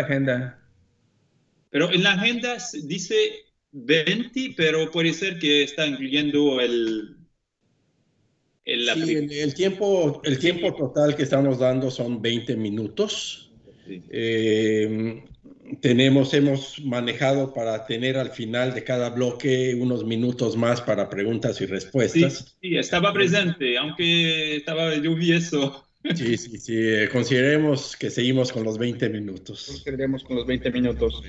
agenda. Pero en la agenda dice 20, pero puede ser que está incluyendo la Sí, el tiempo total que estamos dando son 20 minutos. Sí. Hemos manejado para tener al final de cada bloque unos minutos más para preguntas y Sí, respuestas. sí, estaba presente, aunque estaba lluvioso. Sí, sí, sí. Consideremos que seguimos con los 20 minutos. Procederemos con los 20 minutos.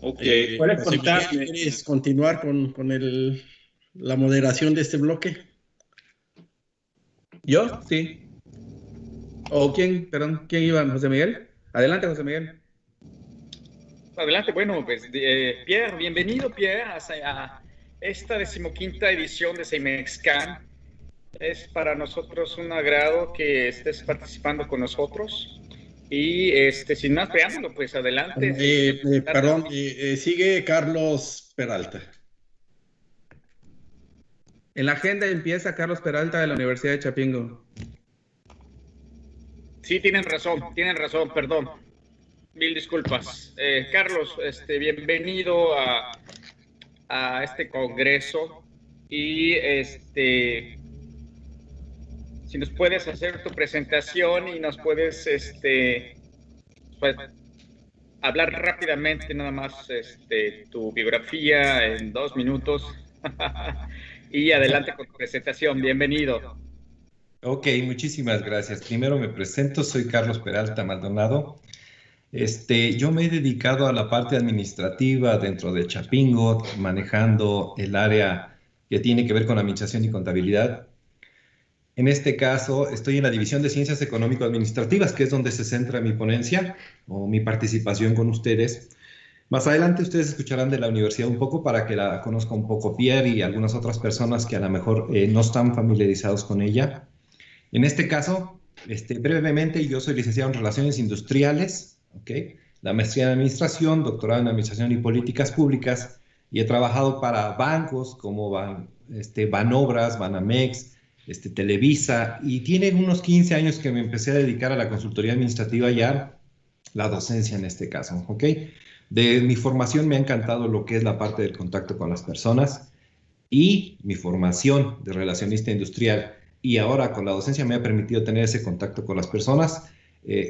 Ok, ¿puedes José Miguel, contarme? ¿quieres continuar con la moderación de este bloque? ¿Yo? Sí. ¿O quién? Perdón, ¿quién iba? ¿José Miguel? Adelante, José Miguel. Adelante, bueno, pues Pierre, bienvenido Pierre a esta 15ª edición de CEMEXCAN. Es para nosotros un agrado que estés participando con nosotros y sin más preámbulo, pues adelante. Perdón, sigue Carlos Peralta. En la agenda empieza Carlos Peralta de la Universidad de Chapingo. Sí, tienen razón, perdón. Mil disculpas. Carlos, bienvenido a este congreso y si nos puedes hacer tu presentación y nos puedes pues, hablar rápidamente nada más tu biografía en 2 minutos y adelante con tu presentación. Bienvenido. Ok, muchísimas gracias. Primero me presento, soy Carlos Peralta Maldonado. Yo me he dedicado a la parte administrativa dentro de Chapingo, manejando el área que tiene que ver con administración y contabilidad. En este caso, estoy en la División de Ciencias Económico-Administrativas, que es donde se centra mi ponencia o mi participación con ustedes. Más adelante ustedes escucharán de la universidad un poco para que la conozca un poco Pierre y algunas otras personas que a lo mejor no están familiarizados con ella. En este caso, brevemente, yo soy licenciado en Relaciones Industriales, ¿okay? La maestría en Administración, doctorado en Administración y Políticas Públicas, y he trabajado para bancos como Banobras, Banamex, Televisa, y tiene unos 15 años que me empecé a dedicar a la consultoría administrativa y a la docencia en este caso, ¿ok? De mi formación me ha encantado lo que es la parte del contacto con las personas y mi formación de relacionista industrial y ahora con la docencia me ha permitido tener ese contacto con las personas.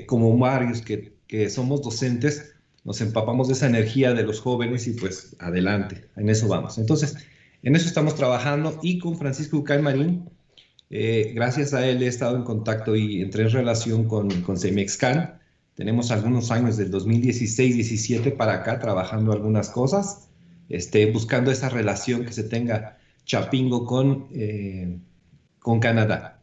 Como varios que somos docentes, nos empapamos de esa energía de los jóvenes y pues adelante, en eso vamos. Entonces, en eso estamos trabajando y con Francisco Ucay Marín, gracias a él he estado en contacto y entré en relación con CEMEXCAN. Tenemos algunos años del 2016-17 para acá trabajando algunas cosas, buscando esa relación que se tenga Chapingo con Canadá.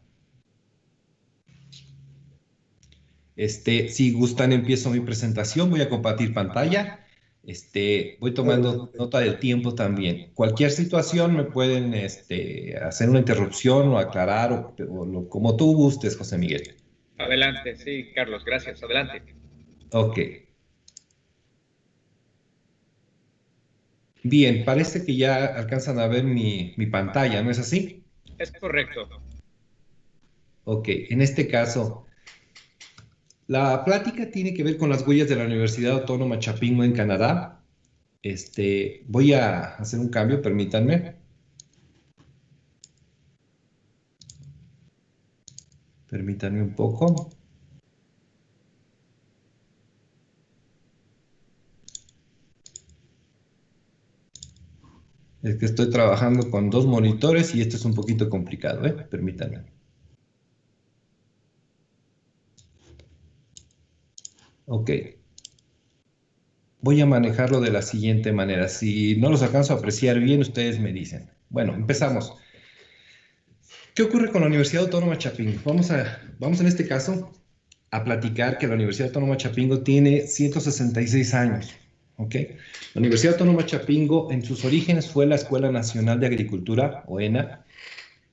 Si gustan, empiezo mi presentación. Voy a compartir pantalla. Voy tomando nota del tiempo también. Cualquier situación me pueden hacer una interrupción o aclarar o como tú gustes, José Miguel. Adelante, sí, Carlos, gracias. Adelante. Ok. Bien, parece que ya alcanzan a ver mi pantalla, ¿no es así? Es correcto. Ok, en este caso, la plática tiene que ver con las huellas de la Universidad Autónoma Chapingo en Canadá. Voy a hacer un cambio, permítanme. Permítanme un poco. Es que estoy trabajando con 2 monitores y esto es un poquito complicado, ¿eh? Permítanme. Ok. Voy a manejarlo de la siguiente manera. Si no los alcanzo a apreciar bien, ustedes me dicen. Bueno, empezamos. ¿Qué ocurre con la Universidad Autónoma Chapingo? Vamos en este caso a platicar que la Universidad Autónoma Chapingo tiene 166 años. ¿Ok? La Universidad Autónoma Chapingo en sus orígenes fue la Escuela Nacional de Agricultura, o ENA.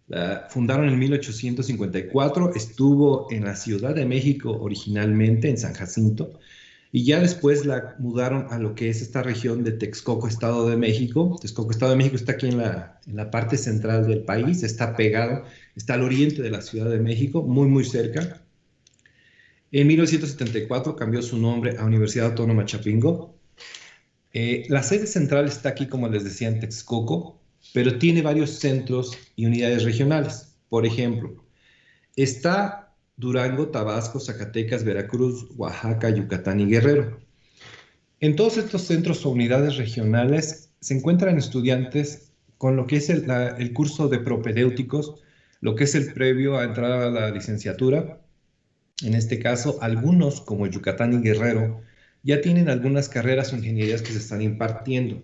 La fundaron en 1854, estuvo en la Ciudad de México originalmente, en San Jacinto, y ya después la mudaron a lo que es esta región de Texcoco, Estado de México. Texcoco, Estado de México está aquí en la parte central del país, está pegado, está al oriente de la Ciudad de México, muy, muy cerca. En 1974 cambió su nombre a Universidad Autónoma Chapingo. La sede central está aquí, como les decía, en Texcoco, pero tiene varios centros y unidades regionales. Por ejemplo, está Durango, Tabasco, Zacatecas, Veracruz, Oaxaca, Yucatán y Guerrero. En todos estos centros o unidades regionales se encuentran estudiantes con lo que es el curso de propedéuticos, lo que es el previo a entrar a la licenciatura. En este caso, algunos, como Yucatán y Guerrero, ya tienen algunas carreras o ingenierías que se están impartiendo,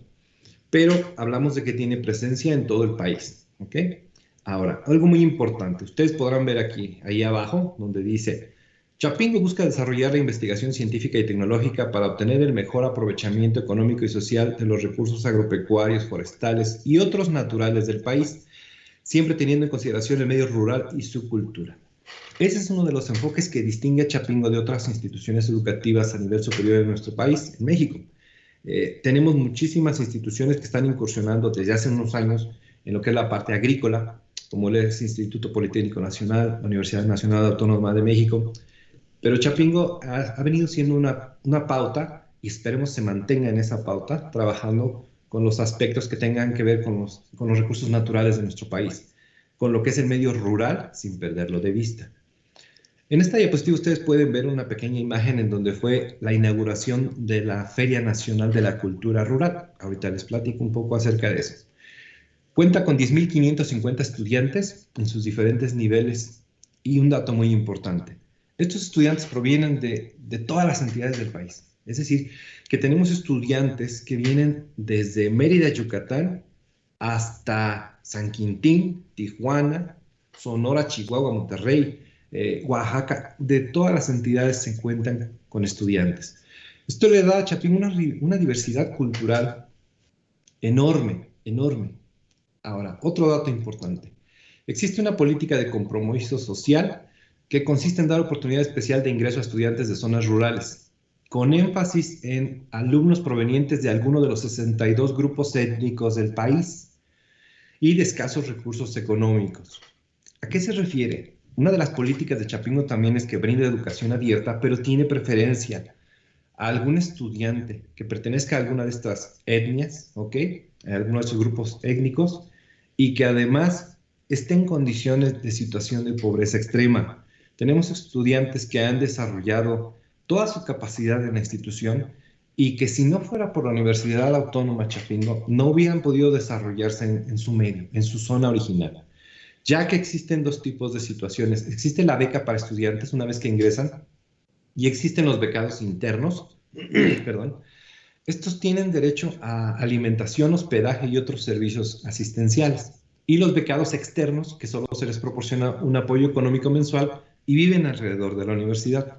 pero hablamos de que tiene presencia en todo el país, ¿ok? Ahora, algo muy importante, ustedes podrán ver aquí, ahí abajo, donde dice, Chapingo busca desarrollar la investigación científica y tecnológica para obtener el mejor aprovechamiento económico y social de los recursos agropecuarios, forestales y otros naturales del país, siempre teniendo en consideración el medio rural y su cultura. Ese es uno de los enfoques que distingue a Chapingo de otras instituciones educativas a nivel superior de nuestro país, en México. Tenemos muchísimas instituciones que están incursionando desde hace unos años en lo que es la parte agrícola, como el Instituto Politécnico Nacional, la Universidad Nacional Autónoma de México, pero Chapingo ha venido siendo una pauta y esperemos se mantenga en esa pauta, trabajando con los aspectos que tengan que ver con los recursos naturales de nuestro país, con lo que es el medio rural, sin perderlo de vista. En esta diapositiva ustedes pueden ver una pequeña imagen en donde fue la inauguración de la Feria Nacional de la Cultura Rural. Ahorita les platico un poco acerca de eso. Cuenta con 10.550 estudiantes en sus diferentes niveles y un dato muy importante. Estos estudiantes provienen de todas las entidades del país. Es decir, que tenemos estudiantes que vienen desde Mérida, Yucatán, hasta San Quintín, Tijuana, Sonora, Chihuahua, Monterrey, Oaxaca. De todas las entidades se encuentran con estudiantes. Esto le da a Chapingo una diversidad cultural enorme, enorme. Ahora, otro dato importante. Existe una política de compromiso social que consiste en dar oportunidad especial de ingreso a estudiantes de zonas rurales, con énfasis en alumnos provenientes de alguno de los 62 grupos étnicos del país y de escasos recursos económicos. ¿A qué se refiere? Una de las políticas de Chapingo también es que brinda educación abierta, pero tiene preferencia a algún estudiante que pertenezca a alguna de estas etnias, ¿ok? A alguno de esos grupos étnicos, y que además esté en condiciones de situación de pobreza extrema. Tenemos estudiantes que han desarrollado toda su capacidad en la institución y que si no fuera por la Universidad Autónoma Chapingo, no hubieran podido desarrollarse en su medio, en su zona original. Ya que existen dos tipos de situaciones. Existe la beca para estudiantes una vez que ingresan y existen los becados internos, perdón. Estos tienen derecho a alimentación, hospedaje y otros servicios asistenciales. Y los becados externos, que solo se les proporciona un apoyo económico mensual y viven alrededor de la universidad.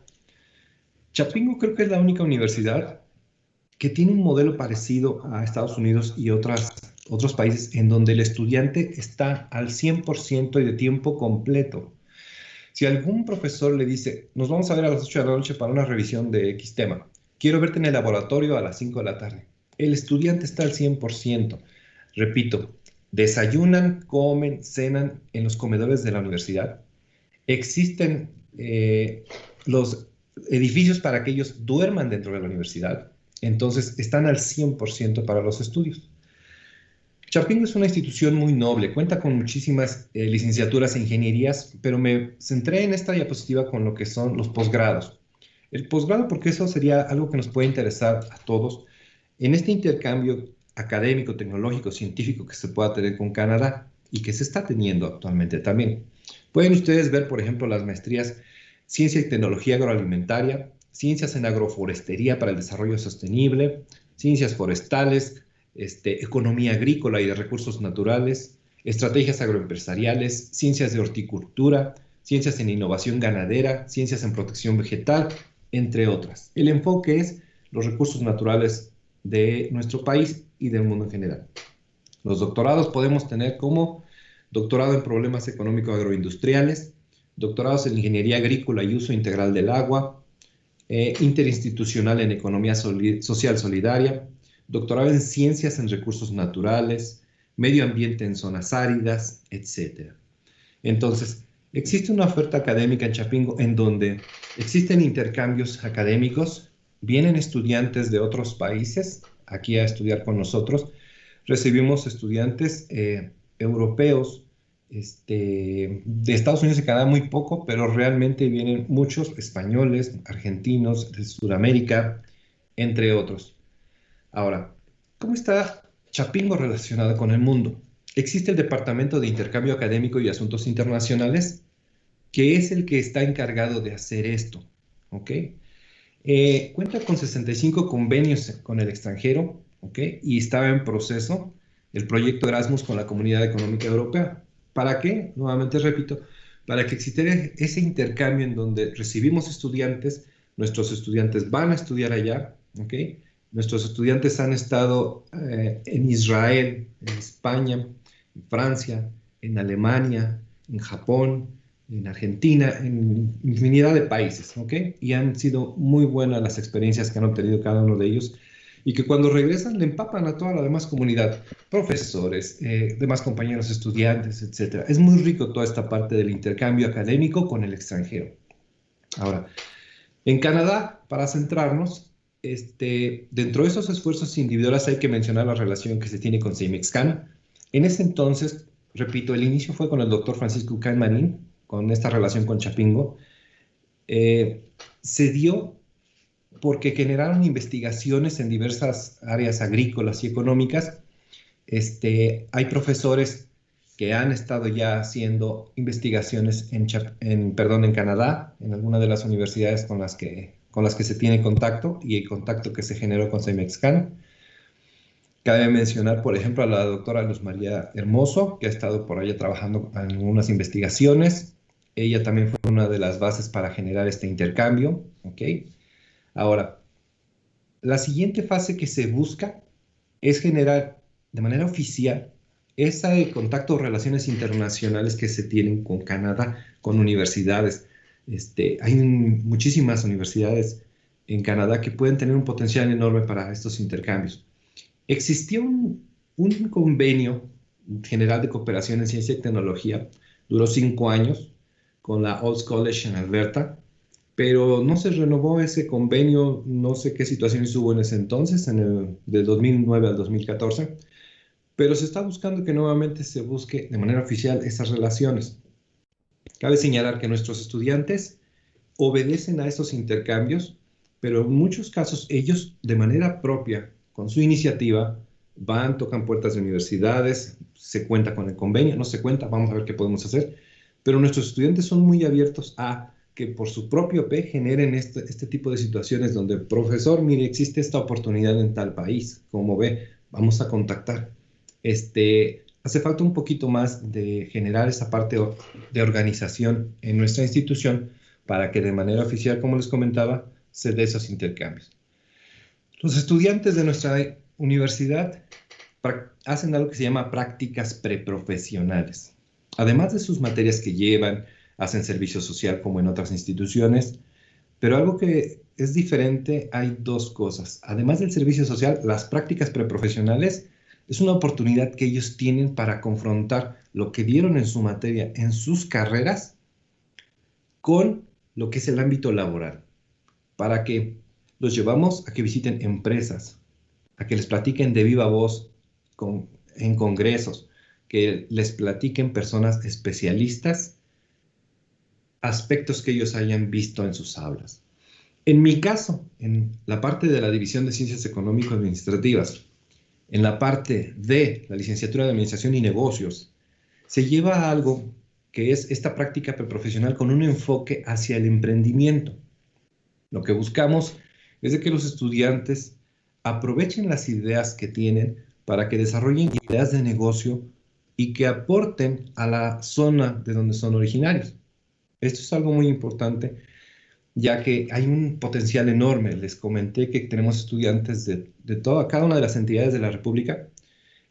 Chapingo creo que es la única universidad que tiene un modelo parecido a Estados Unidos y otros países en donde el estudiante está al 100% y de tiempo completo. Si algún profesor le dice, nos vamos a ver a las 8 de la noche para una revisión de X tema, quiero verte en el laboratorio a las 5 de la tarde, el estudiante está al 100%. Repito, desayunan, comen, cenan en los comedores de la universidad. Existen los edificios para que ellos duerman dentro de la universidad. Entonces, están al 100% para los estudios. Chapingo es una institución muy noble, cuenta con muchísimas licenciaturas e ingenierías, pero me centré en esta diapositiva con lo que son los posgrados. El posgrado, porque eso sería algo que nos puede interesar a todos, en este intercambio académico, tecnológico, científico que se pueda tener con Canadá y que se está teniendo actualmente también. Pueden ustedes ver, por ejemplo, las maestrías Ciencia y Tecnología Agroalimentaria, Ciencias en Agroforestería para el Desarrollo Sostenible, Ciencias Forestales, Economía Agrícola y de Recursos Naturales, Estrategias Agroempresariales, Ciencias de Horticultura, Ciencias en Innovación Ganadera, Ciencias en Protección Vegetal, entre otras. El enfoque es los recursos naturales de nuestro país y del mundo en general. Los doctorados podemos tener como doctorado en Problemas Económicos Agroindustriales, doctorados en Ingeniería Agrícola y Uso Integral del Agua, interinstitucional en Economía Social Solidaria, doctorado en Ciencias en Recursos Naturales, Medio Ambiente en Zonas Áridas, etc. Entonces, Existe una oferta académica en Chapingo en donde existen intercambios académicos, vienen estudiantes de otros países aquí a estudiar con nosotros, recibimos estudiantes europeos, de Estados Unidos y Canadá muy poco, pero realmente vienen muchos españoles, argentinos, de Sudamérica, entre otros. Ahora, ¿cómo está Chapingo relacionado con el mundo? Existe el Departamento de Intercambio Académico y Asuntos Internacionales, que es el que está encargado de hacer esto, ¿ok? Cuenta con 65 convenios con el extranjero, ¿ok? Y estaba en proceso el proyecto Erasmus con la Comunidad Económica Europea. ¿Para qué? Nuevamente repito, para que existiera ese intercambio en donde recibimos estudiantes, nuestros estudiantes van a estudiar allá, ¿ok? Nuestros estudiantes han estado en Israel, en España, en Francia, en Alemania, en Japón, en Argentina, en infinidad de países, ¿ok? Y han sido muy buenas las experiencias que han obtenido cada uno de ellos y que cuando regresan le empapan a toda la demás comunidad, profesores, demás compañeros estudiantes, etc. Es muy rico toda esta parte del intercambio académico con el extranjero. Ahora, en Canadá, para centrarnos, dentro de esos esfuerzos individuales hay que mencionar la relación que se tiene con CIMEXCAN. En ese entonces, repito, el inicio fue con el doctor Francisco Cain-Marín, con esta relación con Chapingo. Se dio porque generaron investigaciones en diversas áreas agrícolas y económicas. Hay profesores que han estado ya haciendo investigaciones en Canadá, en alguna de las universidades con las que se tiene contacto y el contacto que se generó con CIMEXCAN. Cabe mencionar, por ejemplo, a la doctora Luz María Hermoso, que ha estado por allá trabajando en algunas investigaciones. Ella también fue una de las bases para generar este intercambio, ¿ok? Ahora, la siguiente fase que se busca es generar de manera oficial ese contacto o relaciones internacionales que se tienen con Canadá, con universidades. Hay muchísimas universidades en Canadá que pueden tener un potencial enorme para estos intercambios. Existió un convenio general de cooperación en ciencia y tecnología, duró 5 años con la Olds College en Alberta, pero no se renovó ese convenio, no sé qué situaciones hubo en ese entonces, del 2009 al 2014, pero se está buscando que nuevamente se busque de manera oficial esas relaciones. Cabe señalar que nuestros estudiantes obedecen a estos intercambios, pero en muchos casos ellos de manera propia, con su iniciativa, van, tocan puertas de universidades, se cuenta con el convenio, no se cuenta, vamos a ver qué podemos hacer, pero nuestros estudiantes son muy abiertos a que por su propio pie generen este tipo de situaciones donde, profesor, mire, existe esta oportunidad en tal país, como ve, vamos a contactar. Hace falta un poquito más de generar esa parte de organización en nuestra institución para que de manera oficial, como les comentaba, se dé esos intercambios. Los estudiantes de nuestra universidad hacen algo que se llama prácticas preprofesionales. Además de sus materias que llevan, hacen servicio social como en otras instituciones, pero algo que es diferente, hay 2 cosas. Además del servicio social, las prácticas preprofesionales es una oportunidad que ellos tienen para confrontar lo que dieron en su materia, en sus carreras, con lo que es el ámbito laboral. Para que los llevamos a que visiten empresas, a que les platiquen de viva voz en congresos, que les platiquen personas especialistas aspectos que ellos hayan visto en sus aulas. En mi caso, en la parte de la División de Ciencias Económico-Administrativas, en la parte de la licenciatura de Administración y Negocios, se lleva algo que es esta práctica preprofesional con un enfoque hacia el emprendimiento. Lo que buscamos es de que los estudiantes aprovechen las ideas que tienen para que desarrollen ideas de negocio y que aporten a la zona de donde son originarios. Esto es algo muy importante, ya que hay un potencial enorme. Les comenté que tenemos estudiantes de cada una de las entidades de la República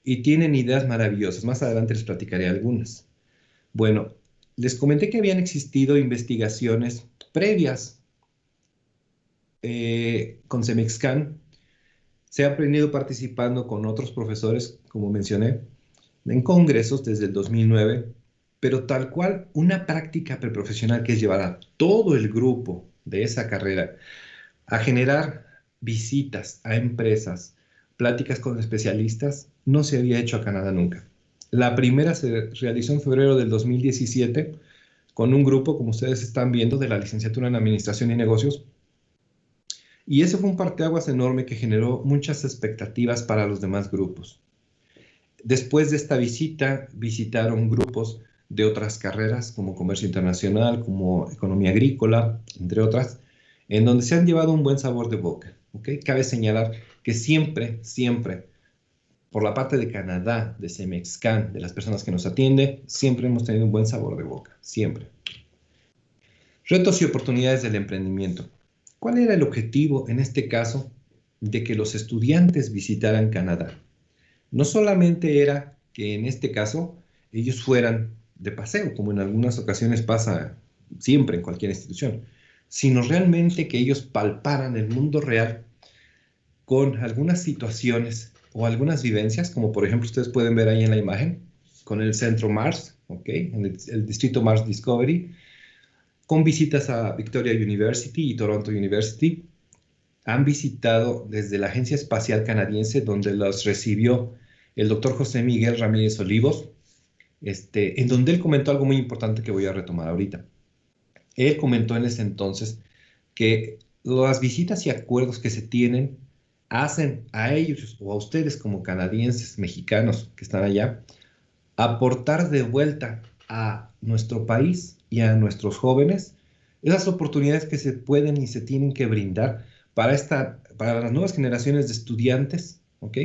y tienen ideas maravillosas. Más adelante les platicaré algunas. Bueno, les comenté que habían existido investigaciones previas con CIMEXCAN. Se ha venido participando con otros profesores, como mencioné, en congresos desde el 2009, pero tal cual una práctica preprofesional que es llevar a todo el grupo de esa carrera a generar visitas a empresas, pláticas con especialistas, no se había hecho a Canadá nunca. La primera se realizó en febrero del 2017 con un grupo, como ustedes están viendo, de la licenciatura en Administración y Negocios. Y eso fue un parteaguas enorme que generó muchas expectativas para los demás grupos. Después de esta visita, visitaron grupos de otras carreras como Comercio Internacional, como Economía Agrícola, entre otras, en donde se han llevado un buen sabor de boca. ¿Okay? Cabe señalar que siempre, por la parte de Canadá, de CEMEXCAN, de las personas que nos atienden, siempre hemos tenido un buen sabor de boca, siempre. Retos y oportunidades del emprendimiento. ¿Cuál era el objetivo, en este caso, de que los estudiantes visitaran Canadá? No solamente era que, en este caso, ellos fueran de paseo, como en algunas ocasiones pasa siempre en cualquier institución, sino realmente que ellos palparan el mundo real con algunas situaciones o algunas vivencias, como por ejemplo ustedes pueden ver ahí en la imagen, con el Centro Mars, ¿okay? En el Distrito Mars Discovery, con visitas a Victoria University y Toronto University. Han visitado desde la Agencia Espacial Canadiense, donde los recibió el doctor José Miguel Ramírez Olivos, en donde él comentó algo muy importante que voy a retomar ahorita. Él comentó en ese entonces que las visitas y acuerdos que se tienen hacen a ellos o a ustedes como canadienses, mexicanos que están allá, aportar de vuelta a nuestro país y a nuestros jóvenes esas oportunidades que se pueden y se tienen que brindar para las nuevas generaciones de estudiantes, ¿ok?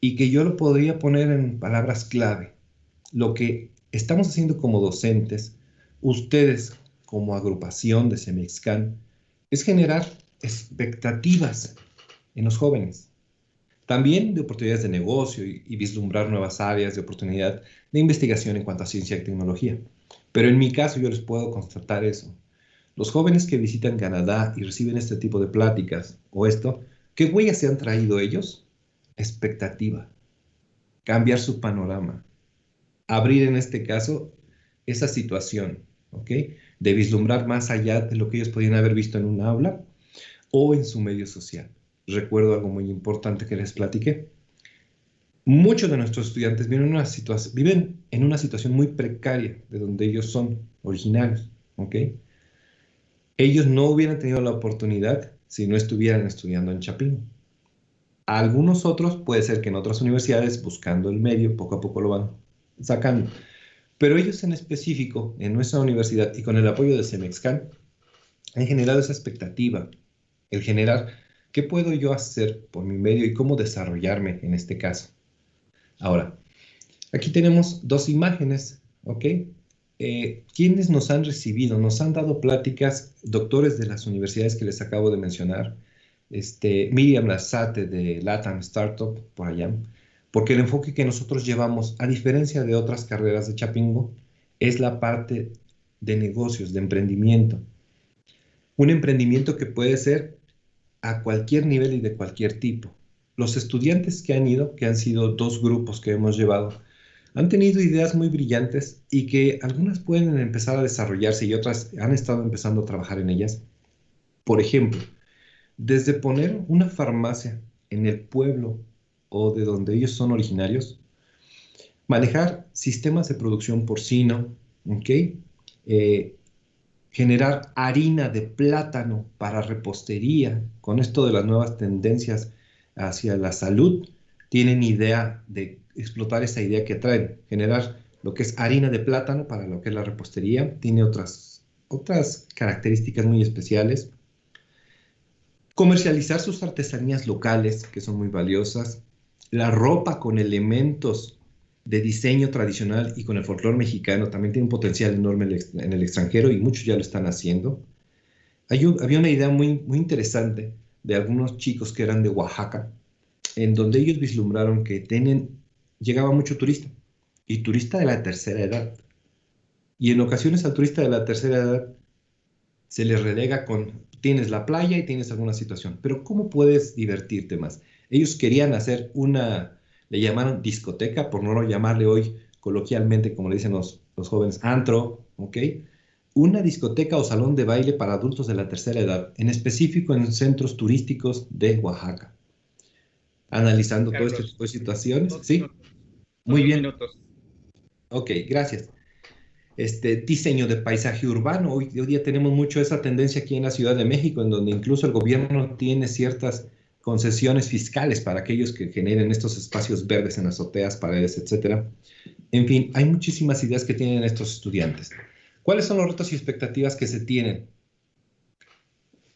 Y que yo lo podría poner en palabras clave. Lo que estamos haciendo como docentes, ustedes como agrupación de CEMEXCAN, es generar expectativas en los jóvenes. También de oportunidades de negocio y vislumbrar nuevas áreas de oportunidad de investigación en cuanto a ciencia y tecnología. Pero en mi caso yo les puedo constatar eso. Los jóvenes que visitan Canadá y reciben este tipo de pláticas o esto, ¿qué huellas se han traído ellos? Expectativa. Cambiar su panorama. Abrir en este caso esa situación, ¿ok? De vislumbrar más allá de lo que ellos podían haber visto en un aula o en su medio social. Recuerdo algo muy importante que les platiqué. Muchos de nuestros estudiantes viven en una situación muy precaria de donde ellos son originarios, ¿ok? Ellos no hubieran tenido la oportunidad si no estuvieran estudiando en Chapingo. A algunos otros puede ser que en otras universidades, buscando el medio, poco a poco lo van sacando. Pero ellos en específico, en nuestra universidad y con el apoyo de CEMEXCAN, han generado esa expectativa, el generar qué puedo yo hacer por mi medio y cómo desarrollarme en este caso. Ahora, aquí tenemos dos imágenes, ¿ok? ¿Quiénes nos han recibido? Nos han dado pláticas doctores de las universidades que les acabo de mencionar, Miriam Lazate de LATAM Startup, por allá, porque el enfoque que nosotros llevamos, a diferencia de otras carreras de Chapingo, es la parte de negocios, de emprendimiento. Un emprendimiento que puede ser a cualquier nivel y de cualquier tipo. Los estudiantes que han ido, que han sido dos grupos que hemos llevado, han tenido ideas muy brillantes y que algunas pueden empezar a desarrollarse y otras han estado empezando a trabajar en ellas. Por ejemplo, desde poner una farmacia en el pueblo o de donde ellos son originarios, manejar sistemas de producción porcino, ¿ok? Generar harina de plátano para repostería. Con esto de las nuevas tendencias hacia la salud, tienen idea de explotar esa idea que traen, generar lo que es harina de plátano para lo que es la repostería. Tiene otras características muy especiales. Comercializar sus artesanías locales, que son muy valiosas. La ropa con elementos de diseño tradicional y con el folclore mexicano también tiene un potencial enorme en el extranjero y muchos ya lo están haciendo. Había una idea muy, muy interesante de algunos chicos que eran de Oaxaca, en donde ellos vislumbraron que llegaba mucho turista, y turista de la tercera edad. Y en ocasiones al turista de la tercera edad se le relega con, tienes la playa y tienes alguna situación, pero ¿cómo puedes divertirte más? Ellos querían hacer le llamaron discoteca, por no llamarle hoy coloquialmente, como le dicen los los jóvenes antro, ¿ok? Una discoteca o salón de baile para adultos de la tercera edad, en específico en centros turísticos de Oaxaca. Analizando todo este Carlos, tipo de situaciones, 2 ¿sí? minutos. Muy 2 bien. minutos. Ok, gracias. Diseño de paisaje urbano. Hoy día tenemos mucho esa tendencia aquí en la Ciudad de México, en donde incluso el gobierno tiene ciertas concesiones fiscales para aquellos que generen estos espacios verdes en azoteas, paredes, etcétera. En fin, hay muchísimas ideas que tienen estos estudiantes. ¿Cuáles son los retos y expectativas que se tienen?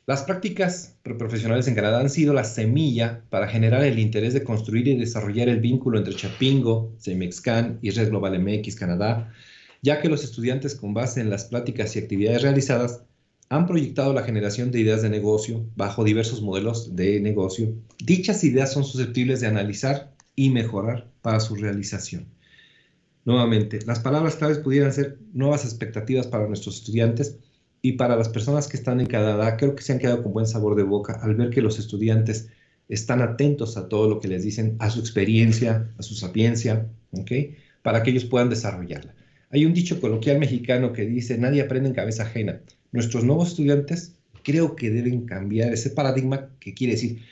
Las prácticas preprofesionales en Canadá han sido la semilla para generar el interés de construir y desarrollar el vínculo entre Chapingo, CEMEXCAN y Red Global MX Canadá, ya que los estudiantes, con base en las pláticas y actividades realizadas, han proyectado la generación de ideas de negocio bajo diversos modelos de negocio. Dichas ideas son susceptibles de analizar y mejorar para su realización. Nuevamente, las palabras claves pudieran ser nuevas expectativas para nuestros estudiantes y para las personas que están en Canadá. Creo que se han quedado con buen sabor de boca al ver que los estudiantes están atentos a todo lo que les dicen, a su experiencia, a su sapiencia, ¿ok? Para que ellos puedan desarrollarla. Hay un dicho coloquial mexicano que dice, nadie aprende en cabeza ajena. Nuestros nuevos estudiantes creo que deben cambiar ese paradigma que quiere decir,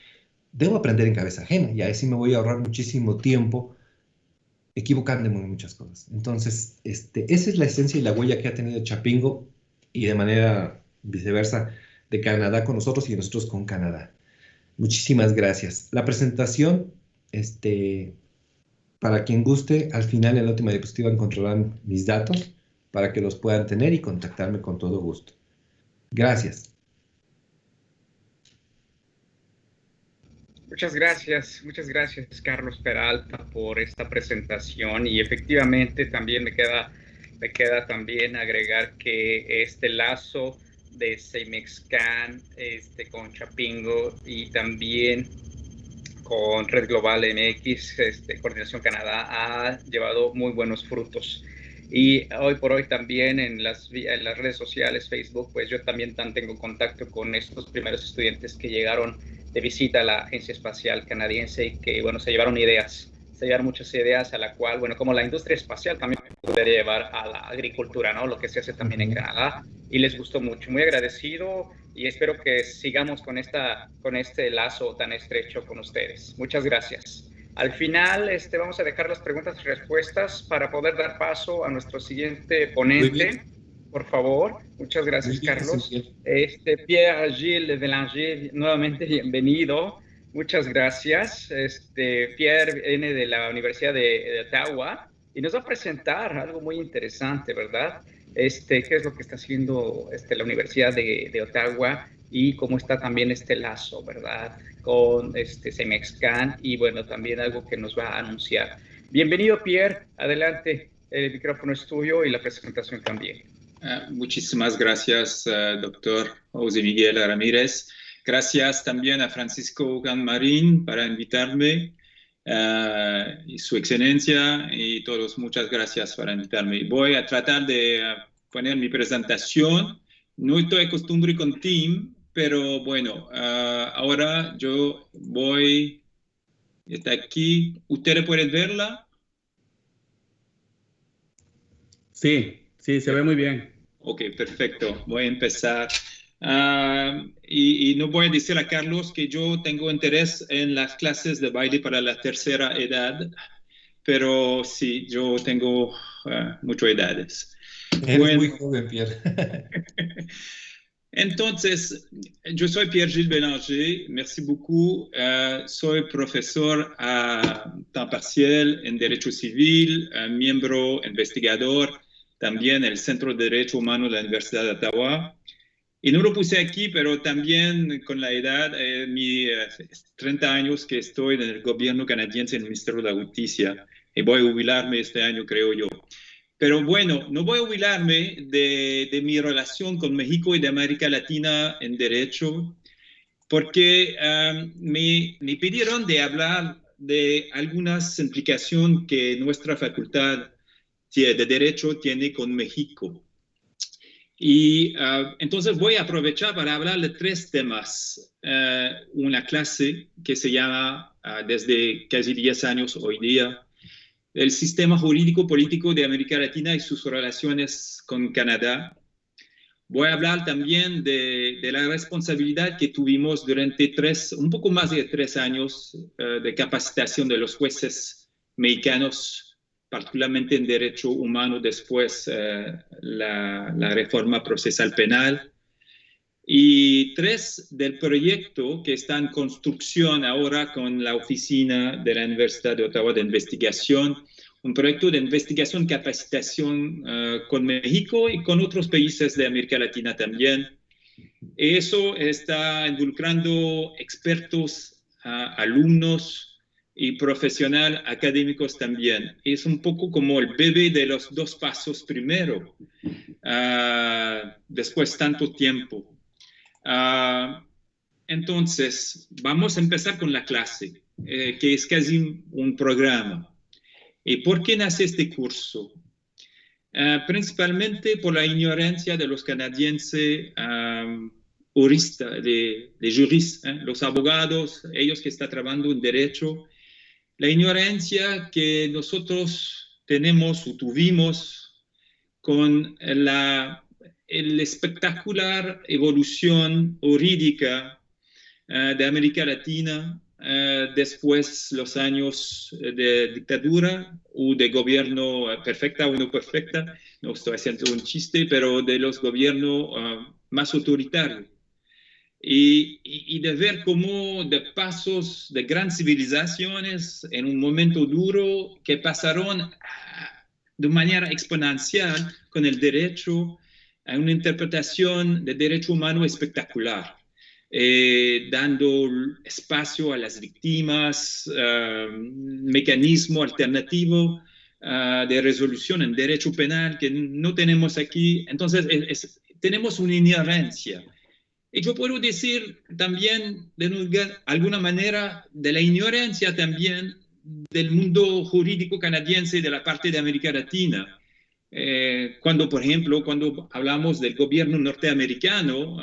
debo aprender en cabeza ajena y así me voy a ahorrar muchísimo tiempo equivocándome en muchas cosas. Entonces, esa es la esencia y la huella que ha tenido Chapingo y de manera viceversa de Canadá con nosotros y nosotros con Canadá. Muchísimas gracias. La presentación, para quien guste, al final en la última diapositiva encontrarán mis datos para que los puedan tener y contactarme con todo gusto. Gracias. Muchas gracias Carlos Peralta por esta presentación y efectivamente también me queda también agregar que este lazo de CEMEXCAN con Chapingo y también con Red Global MX, Coordinación Canadá, ha llevado muy buenos frutos. Y hoy por hoy también en las redes sociales, Facebook, pues yo también tengo contacto con estos primeros estudiantes que llegaron de visita a la Agencia Espacial Canadiense y que, bueno, se llevaron muchas ideas a la cual, bueno, como la industria espacial también podría llevar a la agricultura, ¿no? Lo que se hace también en Canadá, y les gustó mucho. Muy agradecido y espero que sigamos con este lazo tan estrecho con ustedes. Muchas gracias. Al final vamos a dejar las preguntas y respuestas para poder dar paso a nuestro siguiente ponente. Por favor, muchas gracias, Carlos. Pierre-Gilles Bélanger, nuevamente bienvenido. Muchas gracias. Pierre viene de la Universidad de Ottawa y nos va a presentar algo muy interesante, ¿verdad? Qué es lo que está haciendo la Universidad de Ottawa y cómo está también este lazo, ¿verdad? Con CEMEXCAN y, bueno, también algo que nos va a anunciar. Bienvenido, Pierre. Adelante, el micrófono es tuyo y la presentación también. Muchísimas gracias, doctor José Miguel Ramírez. Gracias también a Francisco Ganmarín para invitarme, y su excelencia y todos, muchas gracias por invitarme. Voy a tratar de poner mi presentación. No estoy acostumbrado con Team, pero bueno, ahora yo voy, está aquí. ¿Ustedes pueden verla? Sí, se ve muy bien. Ok, perfecto. Voy a empezar. Y no voy a decir a Carlos que yo tengo interés en las clases de baile para la tercera edad, pero sí, yo tengo muchas edades. Eres muy joven, Pierre. Entonces, yo soy Pierre-Gilles Bélanger, merci beaucoup. Soy profesor a temps partiel en Derecho Civil, miembro investigador también en el Centro de Derecho Humano de la Universidad de Ottawa. Y no lo puse aquí, pero también con la edad, 30 años que estoy en el gobierno canadiense, en el Ministerio de la Justicia, y voy a jubilarme este año, creo yo. Pero bueno, no voy a jubilarme de mi relación con México y de América Latina en derecho, porque me pidieron de hablar de algunas implicaciones que nuestra facultad de Derecho tiene con México. Y entonces voy a aprovechar para hablar de 3 temas. Una clase que se llama, desde casi 10 años hoy día, el sistema jurídico político de América Latina y sus relaciones con Canadá. Voy a hablar también de la responsabilidad que tuvimos durante un poco más de 3 años de capacitación de los jueces mexicanos, particularmente en derecho humano después la reforma procesal penal. Y 3 del proyecto que está en construcción ahora con la oficina de la Universidad de Ottawa de investigación, un proyecto de investigación y capacitación con México y con otros países de América Latina también. Eso está involucrando expertos, alumnos y profesionales académicos también. Es un poco como el bebé de los 2 pasos primero, después tanto tiempo. Entonces, vamos a empezar con la clase, que es casi un programa. ¿Y por qué nace este curso? Principalmente por la ignorancia de los canadienses juristas, de juristas, los abogados, ellos que están trabajando en derecho, la ignorancia que nosotros tenemos o tuvimos con la espectacular evolución jurídica de América Latina después los años de dictadura o de gobierno perfecta o no perfecta, no estoy haciendo un chiste, pero de los gobiernos más autoritarios. Y de ver cómo de pasos de grandes civilizaciones en un momento duro que pasaron de manera exponencial con el derecho a una interpretación de derecho humano espectacular. Dando espacio a las víctimas, mecanismo alternativo de resolución en derecho penal que no tenemos aquí. Entonces, tenemos una ignorancia. Y yo puedo decir también, de alguna manera, de la ignorancia también del mundo jurídico canadiense de la parte de América Latina. Cuando, por ejemplo, cuando hablamos del gobierno norteamericano,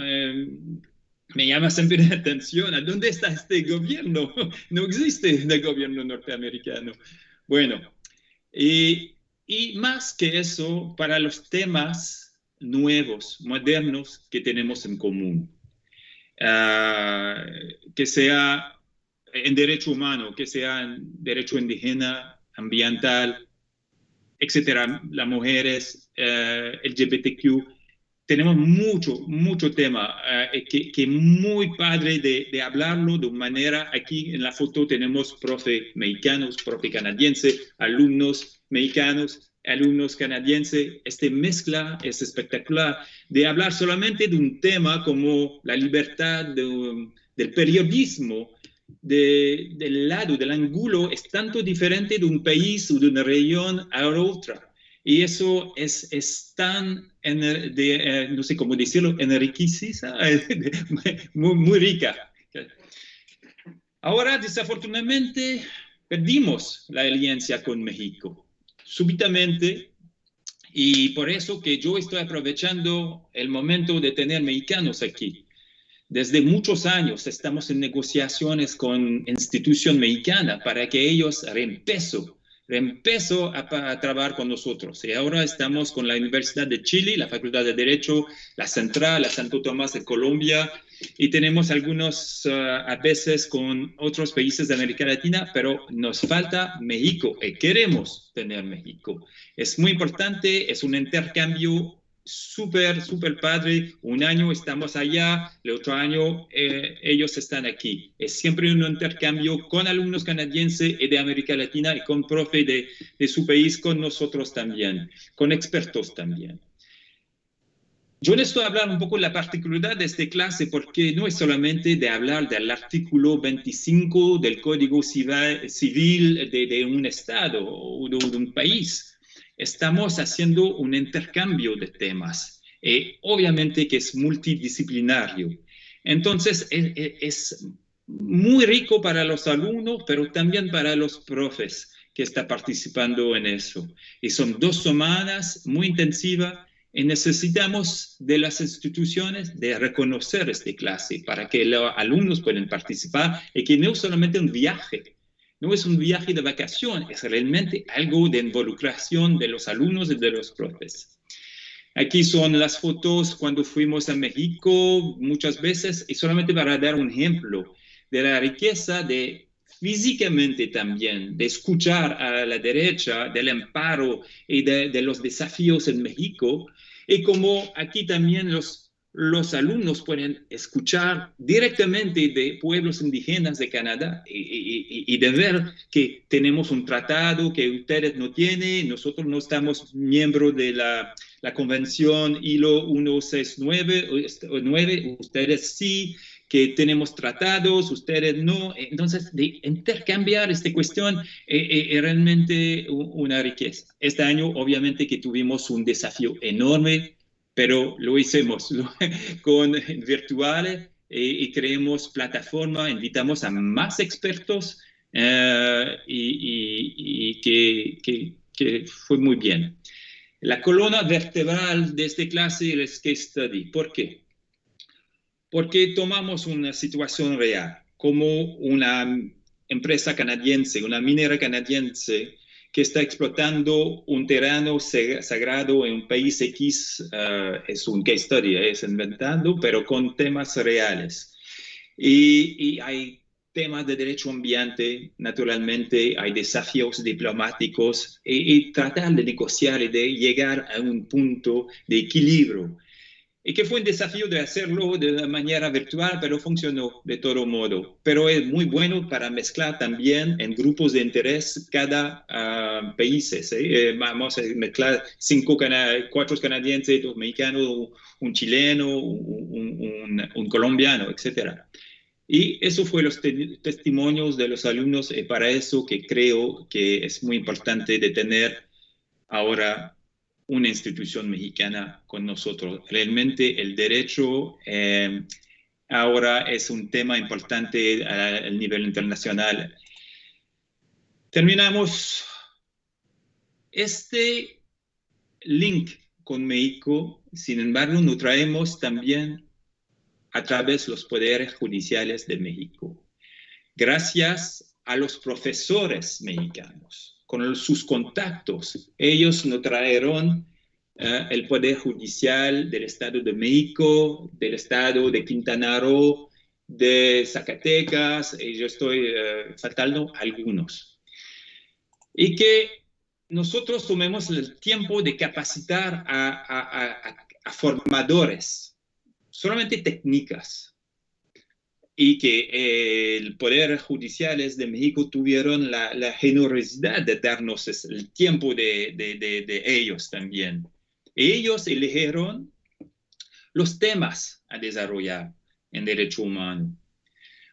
me llama siempre la atención, ¿a dónde está este gobierno? No existe el gobierno norteamericano. Bueno, y más que eso, para los temas nuevos, modernos que tenemos en común, que sea en derecho humano, que sea en derecho indígena, ambiental, etcétera, las mujeres, LGBTQ, tenemos mucho tema que muy padre de hablarlo de una manera. Aquí en la foto tenemos profe mexicanos, profe canadiense, alumnos mexicanos, alumnos canadienses. Esta mezcla es espectacular de hablar solamente de un tema como la libertad del periodismo, del lado, del ángulo, es tanto diferente de un país o de una región a otra. Y eso es tan, no sé cómo decirlo, enriquecida, muy rica. Ahora, desafortunadamente, perdimos la alianza con México, súbitamente, y por eso que yo estoy aprovechando el momento de tener mexicanos aquí. Desde muchos años estamos en negociaciones con institución mexicana para que ellos reempezó a trabajar con nosotros. Y ahora estamos con la Universidad de Chile, la Facultad de Derecho, la Central, la Santo Tomás de Colombia, y tenemos algunos a veces con otros países de América Latina, pero nos falta México y queremos tener México. Es muy importante, es un intercambio súper padre. Un año estamos allá, el otro año ellos están aquí. Es siempre un intercambio con alumnos canadienses y de América Latina y con profe de su país, con nosotros también, con expertos también. Yo les estoy hablando un poco de la particularidad de esta clase porque no es solamente de hablar del artículo 25 del Código Civil de un estado o de un país. Estamos haciendo un intercambio de temas, obviamente que es multidisciplinario. Entonces, es muy rico para los alumnos, pero también para los profes que están participando en eso. Y son 2 semanas muy intensivas y necesitamos de las instituciones de reconocer esta clase para que los alumnos puedan participar y que no es solamente un viaje. no es un viaje de vacación, es realmente algo de involucración de los alumnos y de los profes. Aquí son las fotos cuando fuimos a México muchas veces, y solamente para dar un ejemplo de la riqueza de físicamente también, de escuchar a la derecha, del amparo y de los desafíos en México, y como aquí también los alumnos pueden escuchar directamente de pueblos indígenas de Canadá y de ver que tenemos un tratado que ustedes no tienen, nosotros no estamos miembros de la Convención ILO 169, ustedes sí, que tenemos tratados, ustedes no. Entonces, de intercambiar esta cuestión es realmente una riqueza. Este año, obviamente, que tuvimos un desafío enorme, pero lo hicimos con virtuales y creemos plataforma, invitamos a más expertos y que fue muy bien. La columna vertebral de esta clase es case study. ¿Por qué? Porque tomamos una situación real, como una empresa canadiense, una minera canadiense, que está explotando un terreno sagrado en un país X, es un case study, es inventado, pero con temas reales. Y hay temas de derecho ambiente, naturalmente, hay desafíos diplomáticos, y tratar de negociar y de llegar a un punto de equilibrio. Y que fue un desafío de hacerlo de manera virtual, pero funcionó de todo modo. Pero es muy bueno para mezclar también en grupos de interés cada país. Vamos a mezclar 4 canadienses, 2 mexicanos, un chileno, un colombiano, etc. Y eso fue los testimonios de los alumnos, y para eso que creo que es muy importante de tener ahora una institución mexicana con nosotros. Realmente el derecho ahora es un tema importante a nivel internacional. Terminamos este link con México, sin embargo, lo traemos también a través de los poderes judiciales de México. Gracias a los profesores mexicanos, con sus contactos, ellos nos trajeron el Poder Judicial del Estado de México, del Estado de Quintana Roo, de Zacatecas, y yo estoy faltando algunos. Y que nosotros tomemos el tiempo de capacitar a formadores, solamente técnicas, y que el Poder Judicial de México tuvieron la generosidad de darnos el tiempo de ellos también. Ellos eligieron los temas a desarrollar en derecho humano.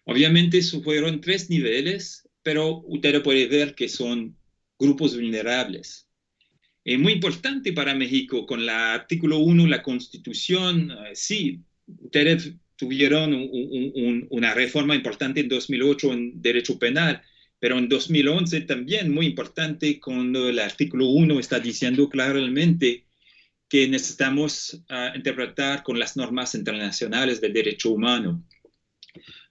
Obviamente fueron 3 niveles, pero usted puede ver que son grupos vulnerables. Es muy importante para México, con el artículo 1, la Constitución, sí, ustedes tuvieron una reforma importante en 2008 en derecho penal, pero en 2011 también muy importante cuando el artículo 1 está diciendo claramente que necesitamos interpretar con las normas internacionales del derecho humano.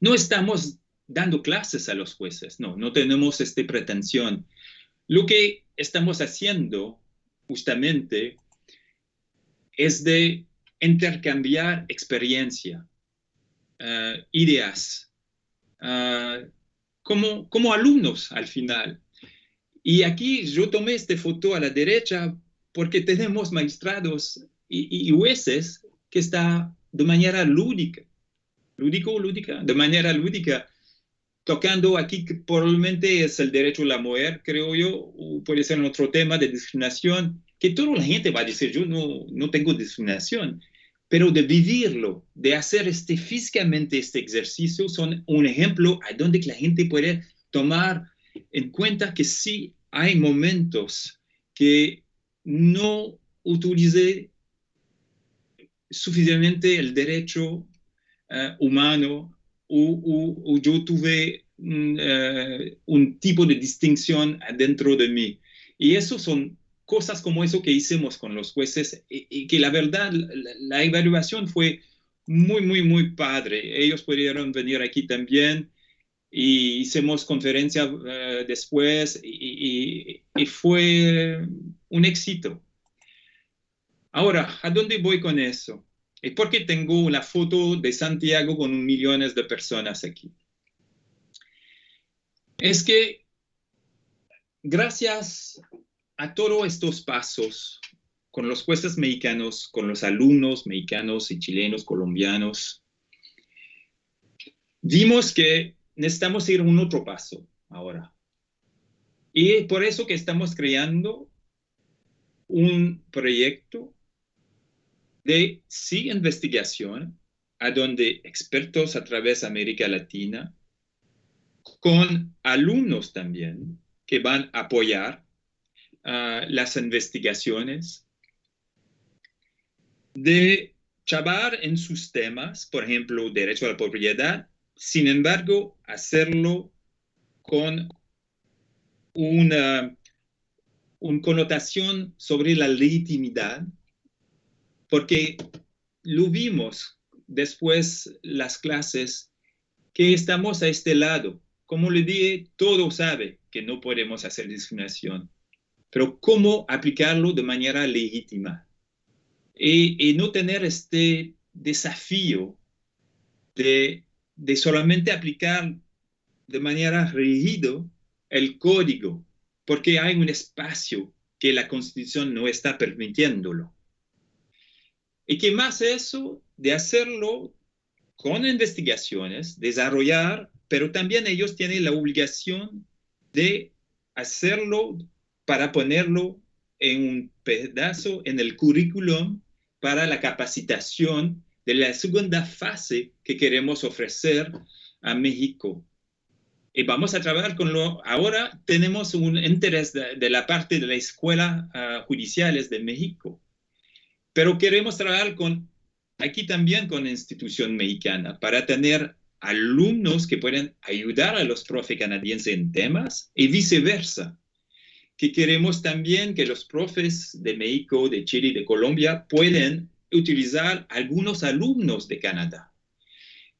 No estamos dando clases a los jueces, no tenemos esta pretensión. Lo que estamos haciendo justamente es de intercambiar experiencia, ideas, como alumnos al final. Y aquí yo tomé esta foto a la derecha porque tenemos magistrados y jueces que están de manera lúdica, de manera lúdica, tocando aquí que probablemente es el derecho a la mujer, creo yo, o puede ser otro tema de discriminación, que toda la gente va a decir, yo no tengo discriminación, pero de vivirlo, de hacer físicamente este ejercicio, son un ejemplo a donde la gente puede tomar en cuenta que sí hay momentos que no utilicé suficientemente el derecho humano o yo tuve un tipo de distinción dentro de mí. Y eso son cosas como eso que hicimos con los jueces y que la verdad, la evaluación fue muy, muy, muy padre. Ellos pudieron venir aquí también y hicimos conferencia después y fue un éxito. Ahora, ¿a dónde voy con eso? ¿Y por qué tengo una foto de Santiago con millones de personas aquí? Es que gracias a todos estos pasos, con los jueces mexicanos, con los alumnos mexicanos y chilenos, colombianos, vimos que necesitamos ir un otro paso ahora. Y por eso que estamos creando un proyecto de investigación, a donde expertos a través de América Latina, con alumnos también, que van a apoyar las investigaciones, de trabajar en sus temas, por ejemplo, derecho a la propiedad, sin embargo, hacerlo con una connotación sobre la legitimidad, porque lo vimos después las clases, que estamos a este lado. Como le dije, todo sabe que no podemos hacer discriminación, pero ¿cómo aplicarlo de manera legítima? Y no tener este desafío de solamente aplicar de manera rígida el código, porque hay un espacio que la Constitución no está permitiéndolo. Y que más eso, de hacerlo con investigaciones, desarrollar, pero también ellos tienen la obligación de hacerlo para ponerlo en un pedazo en el currículum para la capacitación de la segunda fase que queremos ofrecer a México. Y vamos a trabajar con lo... Ahora tenemos un interés de la parte de la escuela judiciales de México, pero queremos trabajar aquí también con la institución mexicana para tener alumnos que pueden ayudar a los profes canadienses en temas y viceversa. Que queremos también que los profes de México, de Chile y de Colombia pueden utilizar algunos alumnos de Canadá.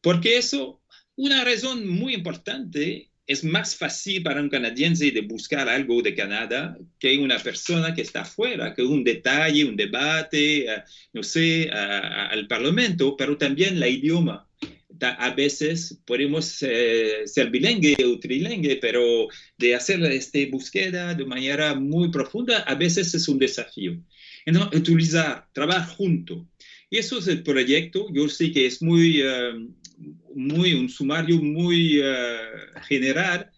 Porque eso, una razón muy importante, es más fácil para un canadiense de buscar algo de Canadá que una persona que está afuera, que un detalle, un debate, no sé, al Parlamento, pero también el idioma. A veces podemos ser bilingüe o trilingüe, pero de hacer esta búsqueda de manera muy profunda, a veces es un desafío. Entonces, utilizar, trabajar juntos. Y eso es el proyecto. Yo sé que es un sumario muy general,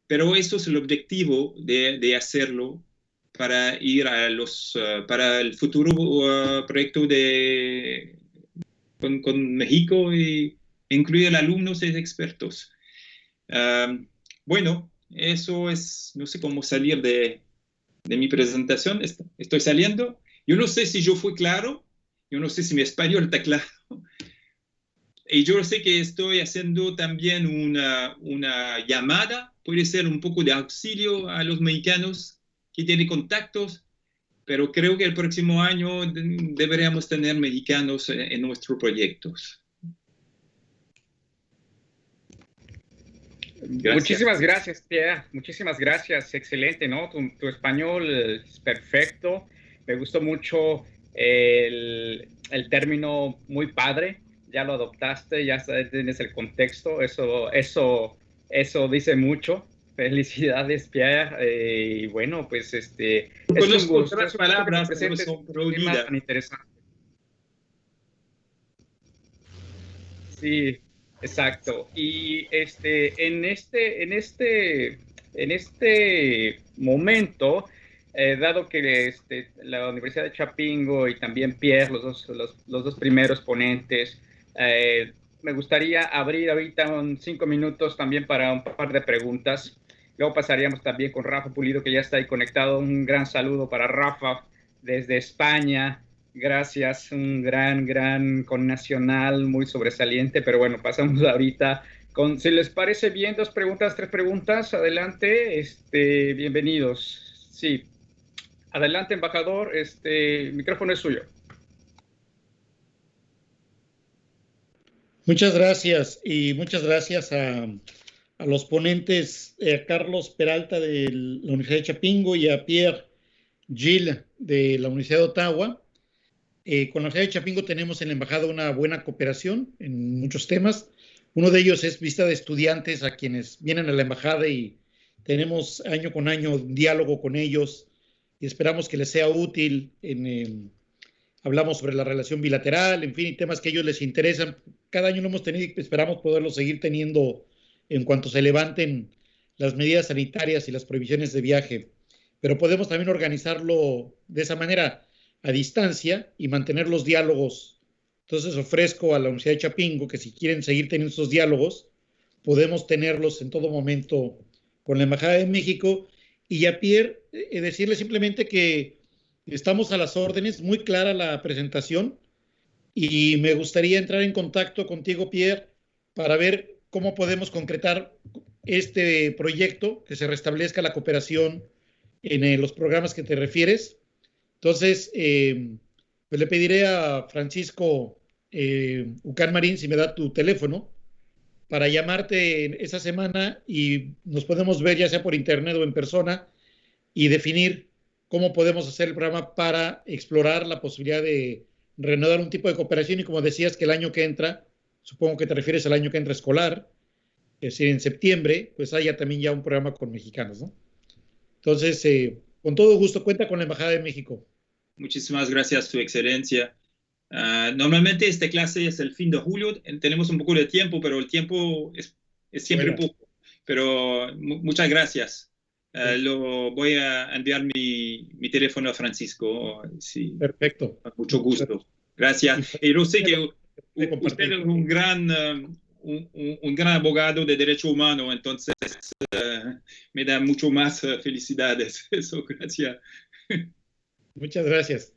pero eso es el objetivo de hacerlo para ir para el futuro proyecto con México y incluir alumnos y expertos. Bueno, eso es, no sé cómo salir de mi presentación. Estoy saliendo. Yo no sé si yo fui claro. Yo no sé si mi español está claro. Y yo sé que estoy haciendo también una llamada. Puede ser un poco de auxilio a los mexicanos que tienen contactos, pero creo que el próximo año deberíamos tener mexicanos en nuestros proyectos. Gracias. Muchísimas gracias, Pierre. Muchísimas gracias. Excelente, ¿no? Tu español es perfecto. Me gustó mucho el término muy padre. Ya lo adoptaste, ya tienes el contexto. Eso dice mucho. Felicidades, Pierre. Y bueno, pues es un gusto. Otras palabras, pero son prohibidas. Tan interesante. Sí. Exacto. Y en este momento, dado que la Universidad de Chapingo y también Pierre, los dos primeros ponentes, me gustaría abrir ahorita 5 minutos también para un par de preguntas. Luego pasaríamos también con Rafa Pulido, que ya está ahí conectado. Un gran saludo para Rafa desde España. Gracias, un gran connacional muy sobresaliente, pero bueno, pasamos ahorita si les parece bien, 2 preguntas, 3 preguntas, adelante, bienvenidos. Sí, adelante, embajador, el micrófono es suyo. Muchas gracias y muchas gracias a a los ponentes, a Carlos Peralta de la Universidad de Chapingo y a Pierre Gilles de la Universidad de Ottawa. Con la Universidad de Chapingo tenemos en la embajada una buena cooperación en muchos temas. Uno de ellos es visita de estudiantes a quienes vienen a la embajada y tenemos año con año un diálogo con ellos y esperamos que les sea útil. Hablamos sobre la relación bilateral, en fin, y temas que a ellos les interesan. Cada año lo hemos tenido y esperamos poderlo seguir teniendo en cuanto se levanten las medidas sanitarias y las prohibiciones de viaje. Pero podemos también organizarlo de esa manera, a distancia, y mantener los diálogos. Entonces ofrezco a la Universidad de Chapingo que si quieren seguir teniendo esos diálogos, podemos tenerlos en todo momento con la Embajada de México. Y a Pierre, decirle simplemente que estamos a las órdenes, muy clara la presentación, y me gustaría entrar en contacto contigo, Pierre, para ver cómo podemos concretar este proyecto, que se restablezca la cooperación en los programas que te refieres. Entonces, pues le pediré a Francisco Ucán Marín si me da tu teléfono para llamarte esa semana y nos podemos ver ya sea por internet o en persona y definir cómo podemos hacer el programa para explorar la posibilidad de reanudar un tipo de cooperación. Y como decías que el año que entra, supongo que te refieres al año que entra escolar, es decir, en septiembre, pues haya también ya un programa con mexicanos, ¿no? Entonces, con todo gusto, cuenta con la Embajada de México. Muchísimas gracias, Su Excelencia. Normalmente esta clase es el fin de julio, tenemos un poco de tiempo, pero el tiempo es siempre poco. Pero muchas gracias. Lo voy a enviar mi teléfono a Francisco. Sí. Perfecto. Con mucho gusto. Gracias. Y yo sé que usted es un gran abogado de derecho humano, entonces me da mucho más felicidades. Eso, gracias. Muchas gracias.